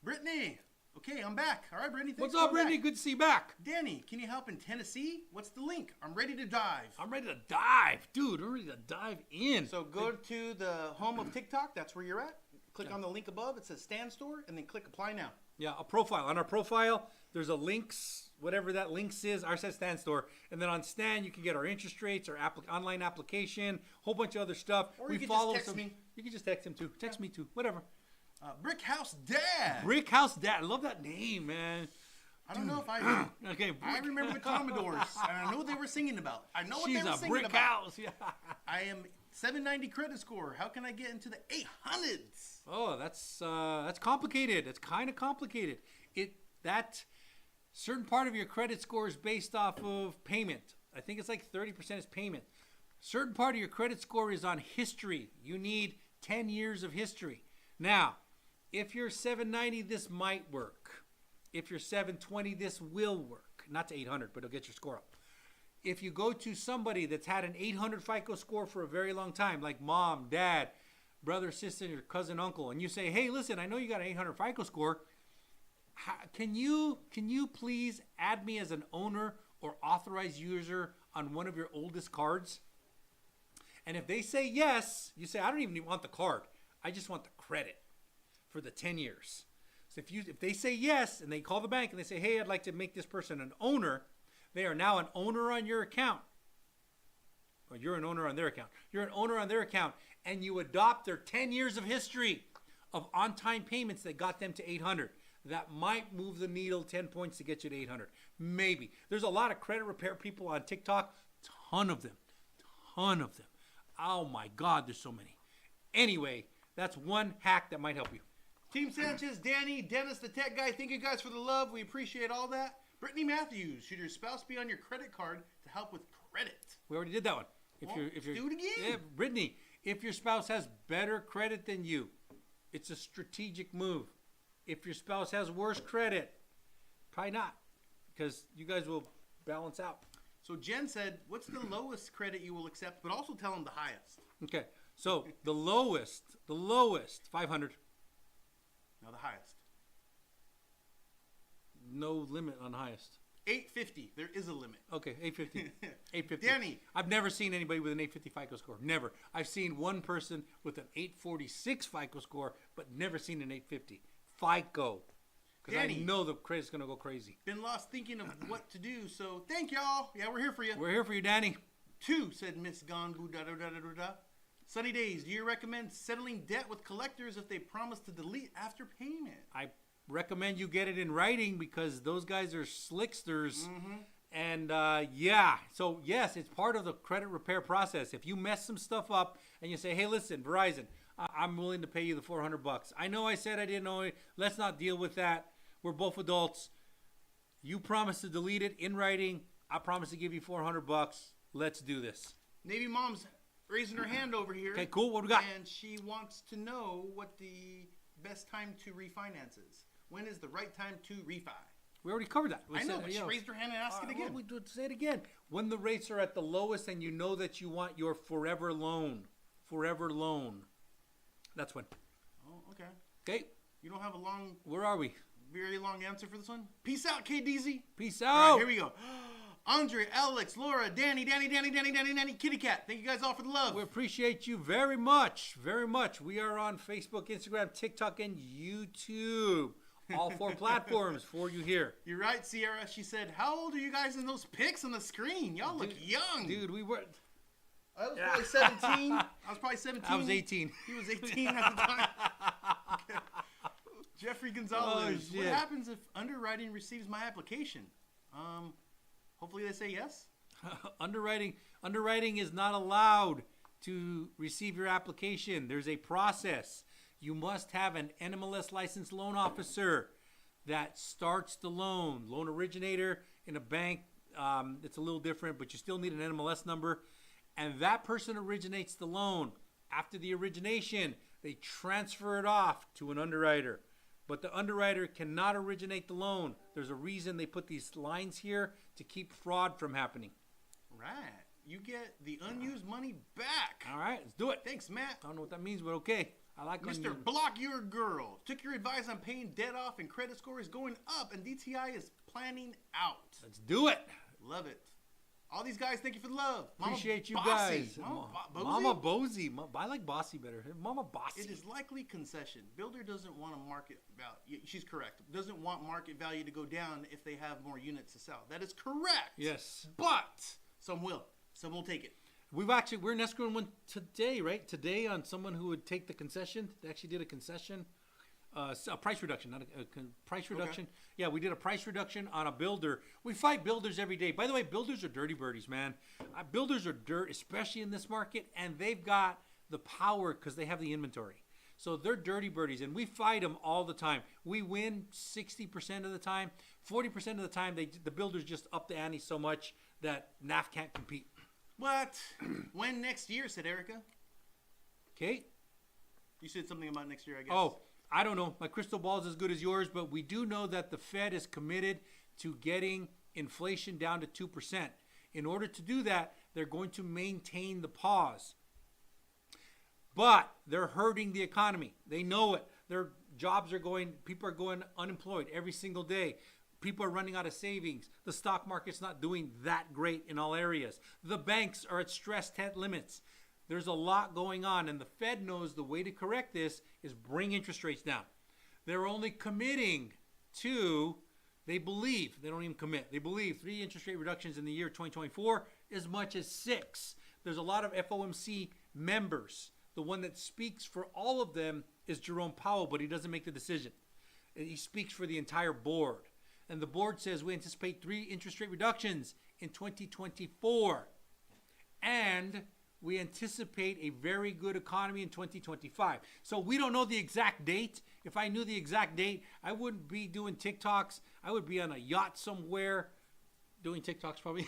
Brittany. Okay, I'm back. All right, Brittany. What's up, Brittany? Good to see you back. Danny, can you help in Tennessee? What's the link? I'm ready to dive. I'm ready to dive. Dude, I'm ready to dive in. So go to the home of TikTok. That's where you're at. Click on the link above. It says Stand Store, and then click Apply Now. Yeah, a profile. On our profile, there's a links, whatever that links is. Ours says Stand Store. And then on Stand, you can get our interest rates, our online application, whole bunch of other stuff. Or you can just text me. You can just text him too. Text me too. Whatever. Brick House Dad. Brick House Dad. I love that name, man. I don't know if I. Okay. I remember the Commodores, and I know what they were singing about. I know what they were singing about. She's a brick house. Yeah. I am 790 credit score. How can I get into the 800s? Oh, that's complicated. It's kind of complicated. That certain part of your credit score is based off of payment. I think it's like 30% is payment. Certain part of your credit score is on history. You need 10 years of history. Now, if you're 790, this might work. If you're 720, this will work. Not to 800, but it'll get your score up. If you go to somebody that's had an 800 FICO score for a very long time, like mom, dad, brother, sister, your cousin, uncle, and you say, hey, listen, I know you got an 800 FICO score. Can you please add me as an owner or authorized user on one of your oldest cards? And if they say yes, you say, I don't even want the card. I just want the credit for the 10 years. So if they say yes and they call the bank and they say, hey, I'd like to make this person an owner, they are now an owner on your account. Or you're an owner on their account. You're an owner on their account, and you adopt their 10 years of history of on-time payments that got them to 800. That might move the needle 10 points to get you to 800. Maybe. There's a lot of credit repair people on TikTok. Ton of them. Oh my God, there's so many. Anyway, that's one hack that might help you. Team Sanchez, Danny, Dennis, the tech guy, thank you guys for the love. We appreciate all that. Brittany Matthews, should your spouse be on your credit card to help with credit? We already did that one. If you're do it again. Yeah, Brittany, if your spouse has better credit than you, it's a strategic move. If your spouse has worse credit, probably not, because you guys will balance out. So Jen said, what's the lowest credit you will accept, but also tell them the highest. Okay, so the lowest, 500. Now the highest. No limit on highest. 850. There is a limit. Okay, 850. 850. Danny. I've never seen anybody with an 850 FICO score. Never. I've seen one person with an 846 FICO score, but never seen an 850 FICO. Because I know the credit's going to go crazy. Been lost thinking of what to do, so thank y'all. Yeah, we're here for you. We're here for you, Danny. 2, said Miss Gonbu. Sunny Days, do you recommend settling debt with collectors if they promise to delete after payment? I recommend you get it in writing because those guys are slicksters. And yeah, so yes, it's part of the credit repair process. If you mess some stuff up and you say, hey, listen, Verizon, I'm willing to pay you the $400. I know I said I didn't know it. Let's not deal with that. We're both adults. You promise to delete it in writing. I promise to give you $400. Let's do this. Navy Mom's raising her hand over here. Okay, cool. What do we got? And she wants to know what the best time to refinance is. When is the right time to refi? We already covered that. I know, but she raised her hand and asked it again. Well, we do say it again. When the rates are at the lowest and you know that you want your forever loan. Forever loan. That's when. Oh, okay. Okay. You don't have a long... Where are we? Very long answer for this one? Peace out, KDZ. Peace out. All right, here we go. Andre, Alex, Laura, Danny, Kitty Cat. Thank you guys all for the love. We appreciate you very much. Very much. We are on Facebook, Instagram, TikTok, and YouTube. All 4 platforms for you here. You're right, Sierra. She said, how old are you guys in those pics on the screen? Y'all look young. Dude, we were... I was probably 17. I was probably 17. I was 18. He was 18 at the time. Okay. Jeffrey Gonzalez. Oh, what happens if underwriting receives my application? Hopefully they say yes. Underwriting is not allowed to receive your application. There's a process. You must have an NMLS licensed loan officer that starts the loan. Loan originator in a bank, it's a little different, but you still need an NMLS number. And that person originates the loan. After the origination, they transfer it off to an underwriter. But the underwriter cannot originate the loan. There's a reason they put these lines here to keep fraud from happening. Right. You get the unused money back. All right, let's do it. Thanks, Matt. I don't know what that means, but okay. I like Mr. Block Your Girl. Took your advice on paying debt off and credit score is going up and DTI is planning out. Let's do it. Love it. All these guys, thank you for the love. Appreciate you Bossy. guys. Mama Bossy. I like Bossy better. Mama Bossy. It is likely concession. Builder doesn't want a market value. She's correct. Doesn't want market value to go down if they have more units to sell. That is correct. Yes. But some will. Some will take it. We're in escrow one today, right? Today on someone who would take the concession. They actually did a concession. A price reduction, not a price reduction. Okay. Yeah, we did a price reduction on a builder. We fight builders every day. By the way, builders are dirty birdies, man. Builders are dirt, especially in this market, and they've got the power because they have the inventory. So they're dirty birdies, and we fight them all the time. We win 60% of the time. 40% of the time, the builders just up the ante so much that NAF can't compete. What? When next year, said Erica. Okay. You said something about next year, I guess. Oh. I don't know. My crystal ball is as good as yours, but we do know that the Fed is committed to getting inflation down to 2%. In order to do that, they're going to maintain the pause. But they're hurting the economy. They know it. Their jobs are going, people are going unemployed every single day. People are running out of savings. The stock market's not doing that great in all areas. The banks are at stress test limits. There's a lot going on, and the Fed knows the way to correct this is bring interest rates down. They're only committing to, they believe, they don't even commit, they believe 3 interest rate reductions in the year 2024, as much as 6. There's a lot of FOMC members. The one that speaks for all of them is Jerome Powell, but he doesn't make the decision. He speaks for the entire board. And the board says we anticipate 3 interest rate reductions in 2024. And we anticipate a very good economy in 2025. So we don't know the exact date. If I knew the exact date, I wouldn't be doing TikToks. I would be on a yacht somewhere doing TikToks probably.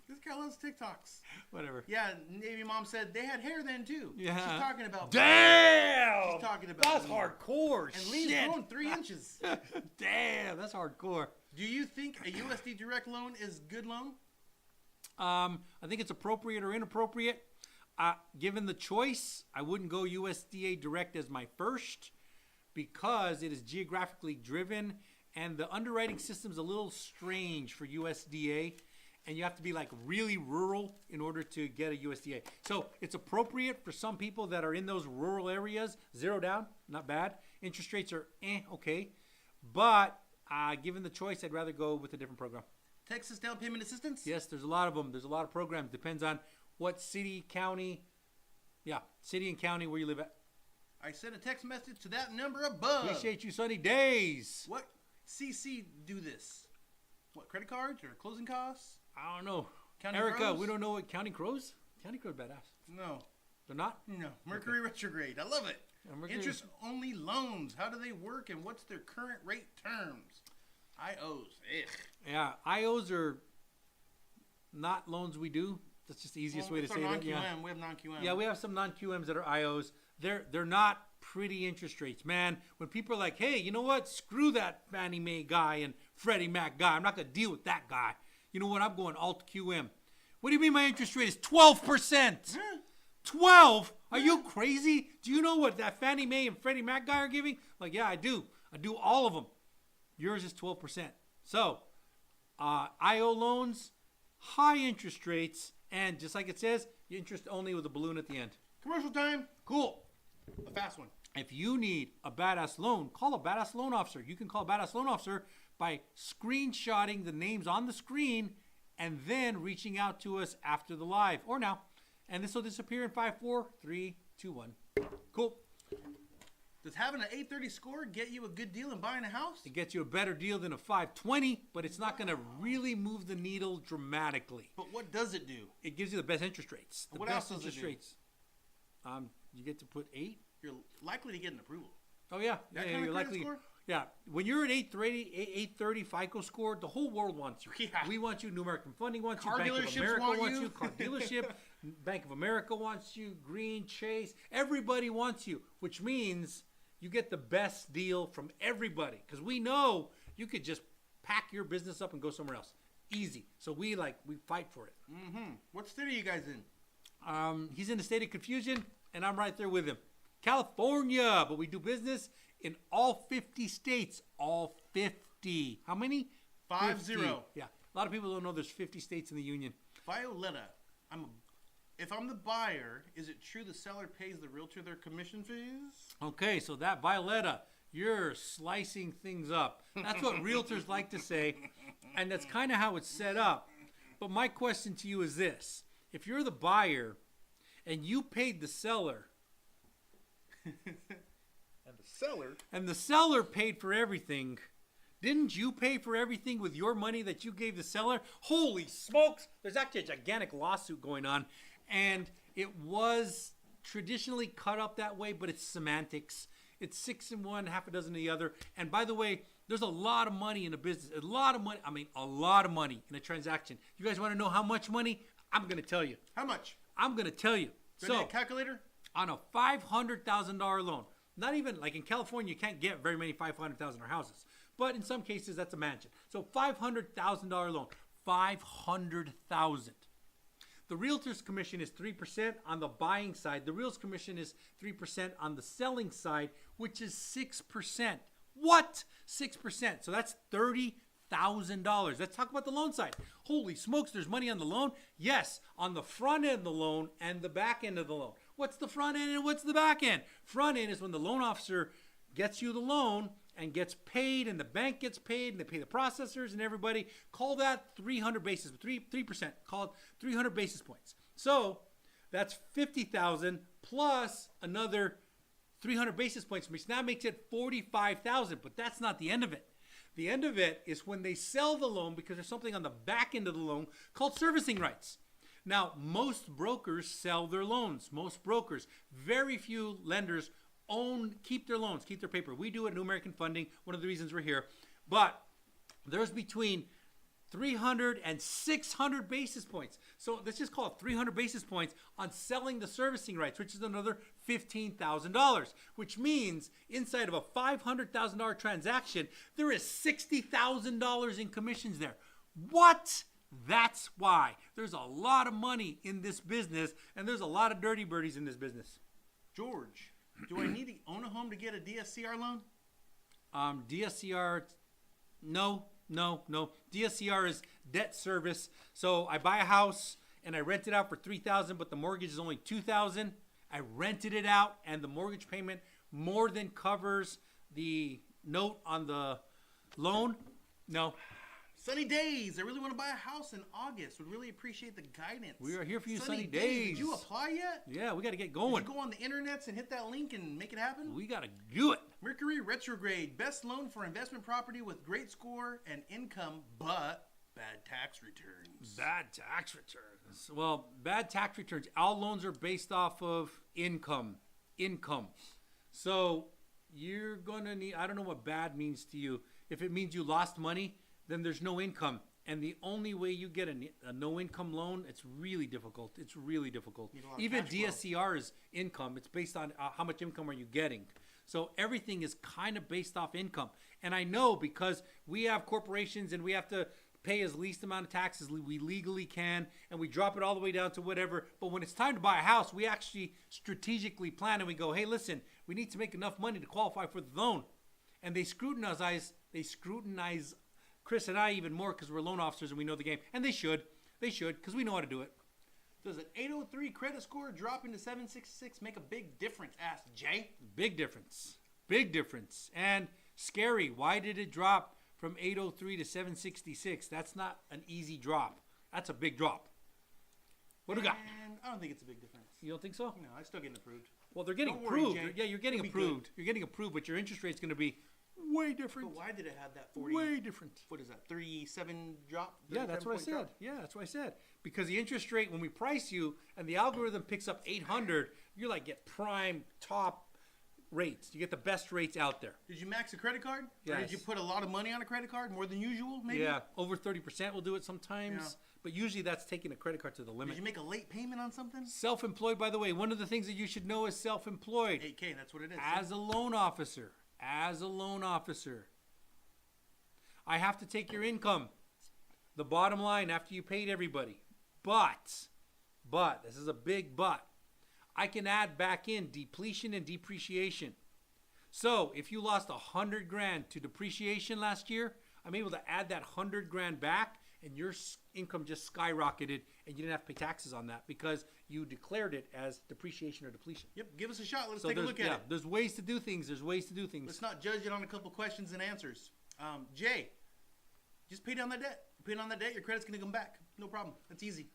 This guy loves TikToks. Whatever. Yeah, Navy Mom said they had hair then too. Yeah. She's talking about. Damn! She's talking about. That's hardcore. And Lee's grown 3 inches. Damn, that's hardcore. Do you think a USD direct loan is good loan? I think it's appropriate or inappropriate. Given the choice, I wouldn't go USDA Direct as my first because it is geographically driven and the underwriting system's a little strange for USDA, and you have to be like really rural in order to get a USDA. So it's appropriate for some people that are in those rural areas. 0 down, not bad. Interest rates are okay, but given the choice, I'd rather go with a different program. Texas down payment assistance? Yes, there's a lot of them. There's a lot of programs. Depends on what city, county. Yeah, city and county where you live at. I sent a text message to that number above. Appreciate you, Sunny Days. What CC do this? What, credit cards or closing costs? I don't know. County Erica, Crows? we don't know what County Crows? County Crows badass. No. They're not? No. Mercury retrograde. I love it. Yeah, Interest-only loans. How do they work and what's their current rate terms? IOs. Ugh. Yeah, IOs are not loans we do. That's just the easiest way to say that. Yeah. We have non-QM. Yeah, we have some non-QMs that are IOs. They're not pretty interest rates, man. When people are like, hey, you know what? Screw that Fannie Mae guy and Freddie Mac guy. I'm not going to deal with that guy. You know what? I'm going alt QM. What do you mean my interest rate is 12%? 12? Are you crazy? Do you know what that Fannie Mae and Freddie Mac guy are giving? Like, yeah, I do. I do all of them. Yours is 12%. So, IO loans, high interest rates, and just like it says, interest only with a balloon at the end. Commercial time. Cool. A fast one. If you need a badass loan, call a badass loan officer. You can call a badass loan officer by screenshotting the names on the screen and then reaching out to us after the live or now. And this will disappear in 5, 4, 3, 2, 1. Cool. Does having an 830 score get you a good deal in buying a house? It gets you a better deal than a 520, but it's not going to really move the needle dramatically. But what does it do? It gives you the best interest rates. The what best else does interest it do? rates. You get to put 8. You're likely to get an approval. Oh yeah, That yeah, kind of you're credit likely. score? Yeah, when you're at 830 FICO score, the whole world wants you. Yeah. We want you. New American Funding wants Car you. Bank of dealerships America want wants you. you. Car dealership, Bank of America wants you. Green, Chase, everybody wants you. Which means you get the best deal from everybody. Because we know you could just pack your business up and go somewhere else, easy. So we fight for it. Mm-hmm. What state are you guys in? He's in a state of confusion, and I'm right there with him. California, but we do business in all 50 states. All 50. How many? 50. Yeah. A lot of people don't know there's 50 states in the union. Violetta, if I'm the buyer, is it true the seller pays the realtor their commission fees? Okay, so that Violetta, you're slicing things up. That's what realtors like to say, and that's kind of how it's set up. But my question to you is this. If you're the buyer and you paid the seller, and the seller paid for everything, didn't you pay for everything with your money that you gave the seller? Holy smokes! There's actually a gigantic lawsuit going on, and it was traditionally cut up that way, but it's semantics. It's 6 in one, half a dozen in the other. And by the way, there's a lot of money in a business. A lot of money. I mean, a lot of money in a transaction. You guys want to know how much money? I'm going to tell you. How much? I'm going to tell you. Do I need a calculator? On a $500,000 loan, not even like in California, you can't get very many $500,000 houses, but in some cases that's a mansion. So $500,000 loan, $500,000. The realtor's commission is 3% on the buying side. The realtor's commission is 3% on the selling side, which is 6%. What? 6%. So that's $30,000. Let's talk about the loan side. Holy smokes, there's money on the loan? Yes, on the front end of the loan and the back end of the loan. What's the front end and what's the back end? Front end is when the loan officer gets you the loan and gets paid, and the bank gets paid, and they pay the processors and everybody. Call that 300 basis, 3%. Call it 300 basis points. So that's 50,000 plus another 300 basis points, which now makes it 45,000. But that's not the end of it. The end of it is when they sell the loan, because there's something on the back end of the loan called servicing rights. Now, most brokers sell their loans. Most brokers. Very few lenders keep their loans, keep their paper. We do it at New American Funding, one of the reasons we're here. But there's between 300 and 600 basis points. So let's just call it 300 basis points on selling the servicing rights, which is another $15,000, which means inside of a $500,000 transaction, there is $60,000 in commissions there. What? That's why there's a lot of money in this business, and there's a lot of dirty birdies in this business. George, do I need to own a home to get a DSCR loan? DSCR, No. DSCR is debt service. So I buy a house and I rent it out for $3,000, but the mortgage is only $2,000. I rented it out, and the mortgage payment more than covers the note on the loan. No. Sunny days. I really want to buy a house in August. Would really appreciate the guidance. We are here for you, Sunny days. Did you apply yet? Yeah, we got to get going. Did you go on the internets and hit that link and make it happen? We got to do it. Mercury retrograde. Best loan for investment property with great score and income, but bad tax returns. Bad tax returns. Well, bad tax returns. All loans are based off of income. So you're going to need, I don't know what bad means to you. If it means you lost money, then there's no income. And the only way you get a no-income loan, it's really difficult. Even DSCR is income. It's based on how much income are you getting. So everything is kind of based off income. And I know because we have corporations and we have to pay as least amount of taxes we legally can, and we drop it all the way down to whatever. But when it's time to buy a house, we actually strategically plan and we go, hey, listen, we need to make enough money to qualify for the loan. And they scrutinize Chris and I even more because we're loan officers and we know the game. And they should because we know how to do it. Does an 803 credit score dropping to 766 make a big difference? Asked Jay. Big difference. And scary. Why did it drop from 803 to 766? That's not an easy drop. That's a big drop. What do we got? I don't think it's a big difference. You don't think so? No, I'm still getting approved. Well, they're getting approved. Yeah, you're getting approved. You're getting approved, but your interest rate's going to be way different. But why did it have that 40? Way different. What is that? 37 drop? Yeah, that's what I said. Drop? Yeah, that's what I said. Because the interest rate, when we price you, and the algorithm picks up 800, you're like get prime top rates. You get the best rates out there. Did you max a credit card? Yes. Or did you put a lot of money on a credit card, more than usual? Maybe. Yeah, over 30% will do it sometimes. But usually that's taking a credit card to the limit. Did you make a late payment on something? Self-employed, by the way. One of the things that you should know is self-employed. 8K, that's what it is. As a loan officer, I have to take your income, the bottom line after you paid everybody. But, this is a big but, I can add back in depletion and depreciation. So if you lost $100,000 to depreciation last year, I'm able to add that $100,000 back, and your income just skyrocketed, and you didn't have to pay taxes on that because you declared it as depreciation or depletion. Yep, give us a shot. Let's take a look at it. There's ways to do things. Let's not judge it on a couple questions and answers. Jay, just pay down that debt. Pay down that debt, your credit's going to come back. No problem. That's easy.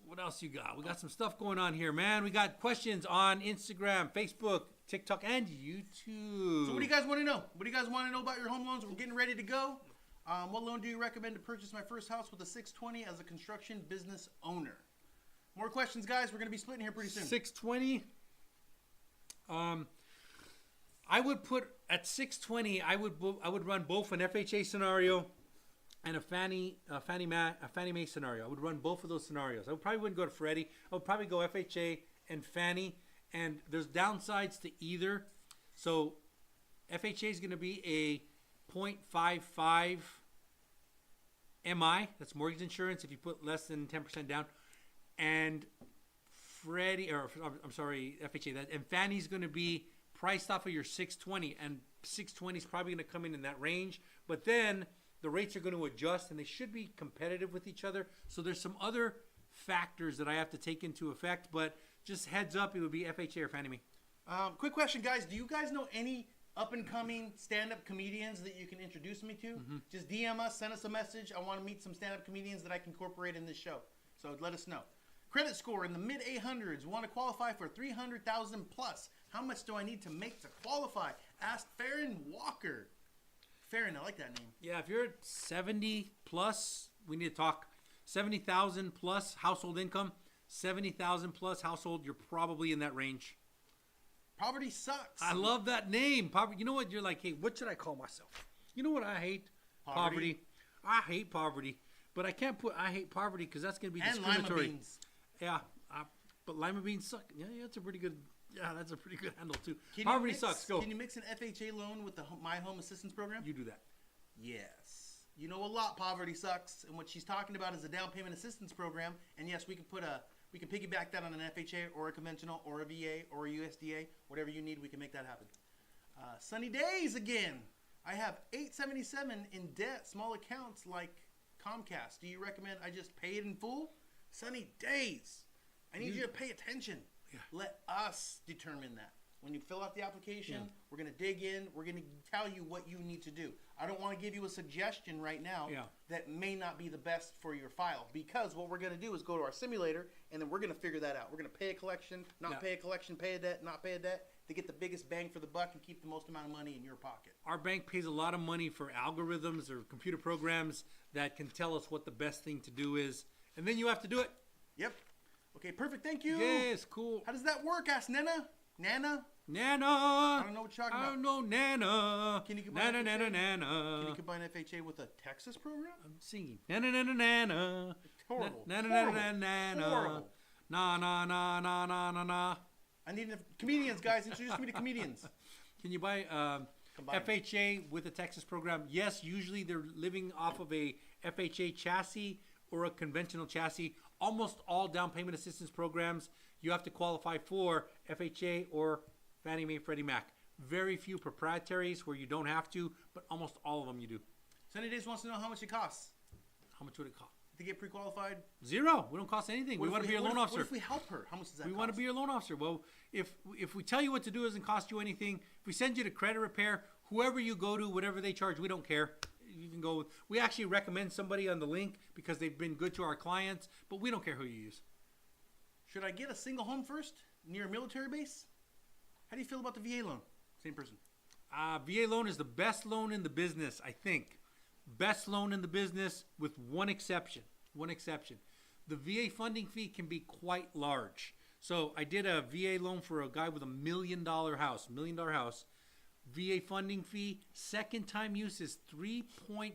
What else you got? We got some stuff going on here, man. We got questions on Instagram, Facebook, TikTok, and YouTube. So what do you guys want to know? What do you guys want to know about your home loans? We're getting ready to go. What loan do you recommend to purchase my first house with a 620 as a construction business owner? More questions, guys. We're going to be splitting here pretty soon. 620. I would put at 620. I would run both an FHA scenario and a Fannie Mae scenario. I would run both of those scenarios. I probably wouldn't go to Freddie. I would probably go FHA and Fannie. And there's downsides to either. So FHA is going to be a 0.55 MI. That's mortgage insurance if you put less than 10% down. And FHA, and Fannie's going to be priced off of your 620. And 620 is probably going to come in that range. But then the rates are going to adjust, and they should be competitive with each other. So there's some other factors that I have to take into effect, but just heads up, it would be FHA or Fannie Mae. Quick question, guys. Do you guys know any up-and-coming stand-up comedians that you can introduce me to? Mm-hmm. Just DM us, send us a message. I want to meet some stand-up comedians that I can incorporate in this show. So let us know. Credit score in the mid-800s. Want to qualify for $300,000 plus. How much do I need to make to qualify? Asked Farron Walker. Farron, I like that name. Yeah, if you're at 70 plus, we need to talk. 70,000 plus household income, 70,000 plus household, you're probably in that range. Poverty sucks. I love that name. Poverty. You know what? You're like, hey, what should I call myself? You know what I hate? Poverty. I hate poverty. But I can't put I hate poverty because that's going to be discriminatory. And lima beans. Yeah, but lima beans suck. Yeah, that's a pretty good. Yeah, that's a pretty good handle too. Poverty sucks. Go. Can you mix an FHA loan with the My Home Assistance Program? You do that. Yes. You know a lot. Poverty sucks, and what she's talking about is a down payment assistance program. And yes, we can piggyback that on an FHA or a conventional or a VA or a USDA, whatever you need. We can make that happen. Sunny days again. I have $877 in debt, small accounts like Comcast. Do you recommend I just pay it in full? Sunny days. I need you to pay attention. Yeah. Let us determine that. When you fill out the application, we're going to dig in. We're going to tell you what you need to do. I don't want to give you a suggestion right now that may not be the best for your file, because what we're going to do is go to our simulator, and then we're going to figure that out. We're going to pay a collection, not pay a collection, pay a debt, not pay a debt, to get the biggest bang for the buck and keep the most amount of money in your pocket. Our bank pays a lot of money for algorithms or computer programs that can tell us what the best thing to do is, and then you have to do it. Yep. Okay, perfect. Thank you. Yes, cool. How does that work? Ask Nana. Nana? Nana. I don't know what you're talking about. I don't know, Nana. Can you combine Nana, FHA? Nana, Nana. Can you combine FHA with a Texas program? I'm singing. Nana, Nana, Nana. Horrible. Nana, Horrible. Nana, Nana. Horrible. Na, na, na, na, na, na, na. I need comedians, guys. Introduce me to comedians. Can you buy Combine. FHA with a Texas program? Yes, usually they're living off of a FHA chassis or a conventional chassis. Almost all down payment assistance programs, you have to qualify for FHA or Fannie Mae, Freddie Mac. Very few proprietaries where you don't have to, but almost all of them you do. Sunny Days wants to know how much it costs How much would it cost? to get pre-qualified. Zero. We don't cost anything. We want to be your loan officer. What if we help her? How much does that We cost? want to be your loan officer. Well, if we tell you what to do, it doesn't cost you anything. If we send you to credit repair, whoever you go to, whatever they charge, we don't care. You can go with. We actually recommend somebody on the link because they've been good to our clients, but we don't care who you use. Should I get a single home first near a military base? How do you feel about the VA loan? Same person. VA loan is the best loan in the business, I think. Best loan in the business with one exception. One exception. The VA funding fee can be quite large. So I did a VA loan for a guy with $1 million house. $1 million house. VA funding fee, second time use is 3.3%.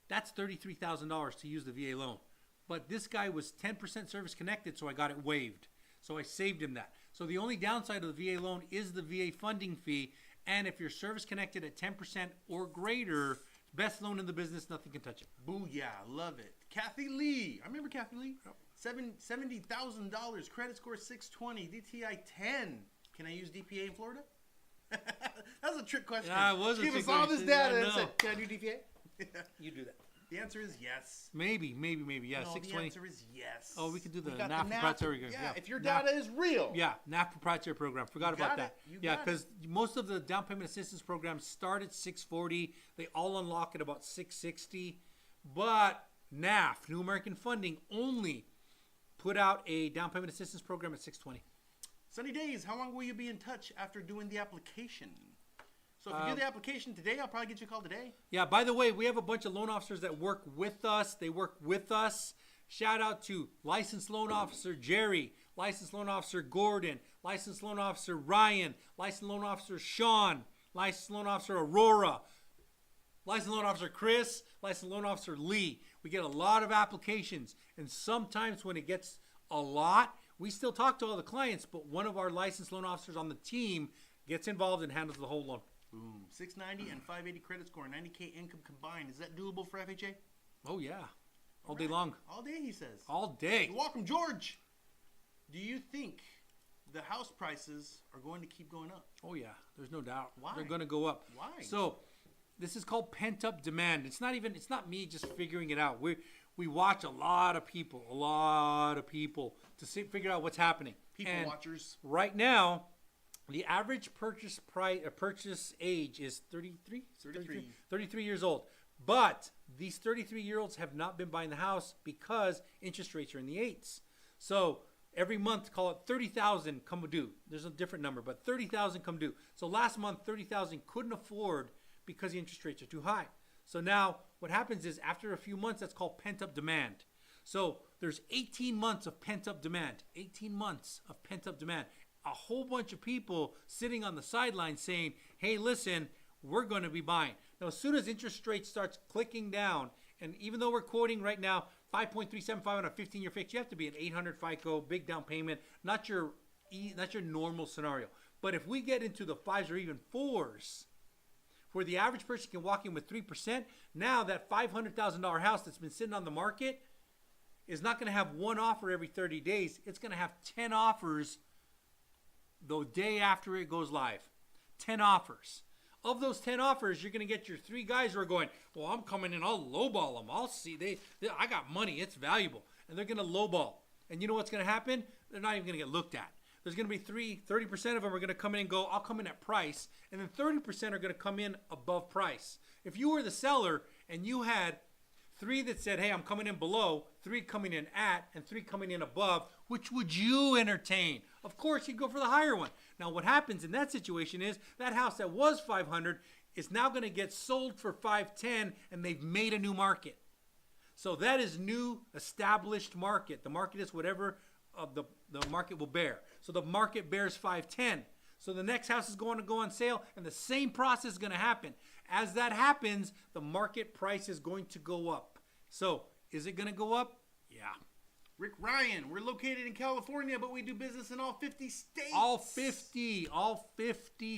That's $33,000 to use the VA loan. But this guy was 10% service connected, so I got it waived. So I saved him that. So the only downside of the VA loan is the VA funding fee. And if you're service connected at 10% or greater, best loan in the business, nothing can touch it. Booyah, love it. Kathy Lee. I remember Kathy Lee. $70,000, credit score 620, DTI 10. Can I use DPA in Florida? That was a trick question. Yeah, it was a Give trick us all this question. data I and know. said, can I do DPA? You do that. The answer is yes. Maybe. Yeah, No, 620. the answer is yes. Oh, we could do the We got NAF proprietary. Yeah, if your data is real. Yeah, NAF proprietary program. Forgot You about got that. it. You Yeah, got it. because most of the down payment assistance programs start at 640. They all unlock at about 660. But NAF, New American Funding, only put out a down payment assistance program at 620. Sunny Days, how long will you be in touch after doing the application? So if you do the application today, I'll probably get you a call today. Yeah, by the way, we have a bunch of loan officers that work with us. They work with us. Shout out to licensed loan officer Jerry, licensed loan officer Gordon, licensed loan officer Ryan, licensed loan officer Sean, licensed loan officer Aurora, licensed loan officer Chris, licensed loan officer Lee. We get a lot of applications, and sometimes when it gets a lot, we still talk to all the clients, but one of our licensed loan officers on the team gets involved and handles the whole loan. Boom. 690 and 580 credit score, 90K income combined. Is that doable for FHA? Oh, yeah. All day long. All day, he says. All day. You're welcome, George. Do you think the house prices are going to keep going up? Oh, yeah. There's no doubt. Why? They're going to go up. Why? So this is called pent-up demand. It's not me just figuring it out. We watch a lot of people to figure out what's happening. People And watchers. right now, the average purchase age is 33 years old. But these 33-year-olds have not been buying the house because interest rates are in the 8s. So every month, call it 30,000 come due. There's a different number, but 30,000 come due. So last month, 30,000 couldn't afford because the interest rates are too high. So now what happens is after a few months, that's called pent-up demand. So there's 18 months of pent-up demand. 18 months of pent-up demand. A whole bunch of people sitting on the sidelines saying, hey, listen, we're going to be buying. Now, as soon as interest rates starts clicking down, and even though we're quoting right now 5.375 on a 15-year fix, you have to be an 800 FICO, big down payment, not your normal scenario. But if we get into the 5s or even 4s, where the average person can walk in with 3%, now that $500,000 house that's been sitting on the market is not going to have one offer every 30 days. It's going to have 10 offers the day after it goes live. 10 offers. of those 10 offers, you're going to get your 3 guys who are going, well, I'm coming in, I'll lowball them. I'll see. I got money. It's valuable. And they're going to lowball. And you know what's going to happen? They're not even going to get looked at. There's going to be 30% of them are going to come in and go, I'll come in at price. And then 30% are going to come in above price. If you were the seller and you had 3 that said, hey, I'm coming in below, 3 coming in at, and 3 coming in above, which would you entertain? Of course, you'd go for the higher one. Now, what happens in that situation is that house that was 500 is now going to get sold for 510, and they've made a new market. So that is new established market. The market is whatever the market will bear. So the market bears 510. So the next house is going to go on sale, and the same process is going to happen. As that happens, the market price is going to go up. So is it going to go up? Yeah. Rick Ryan, we're located in California, but we do business in all 50 states. All 50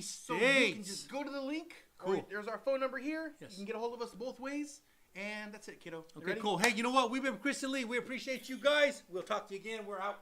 states. So you can just go to the link. Cool. There's our phone number here. Yes. You can get a hold of us both ways. And that's it, kiddo. You Okay, ready? cool. Hey, you know what? We've been Chris and Lee. We appreciate you guys. We'll talk to you again. We're out.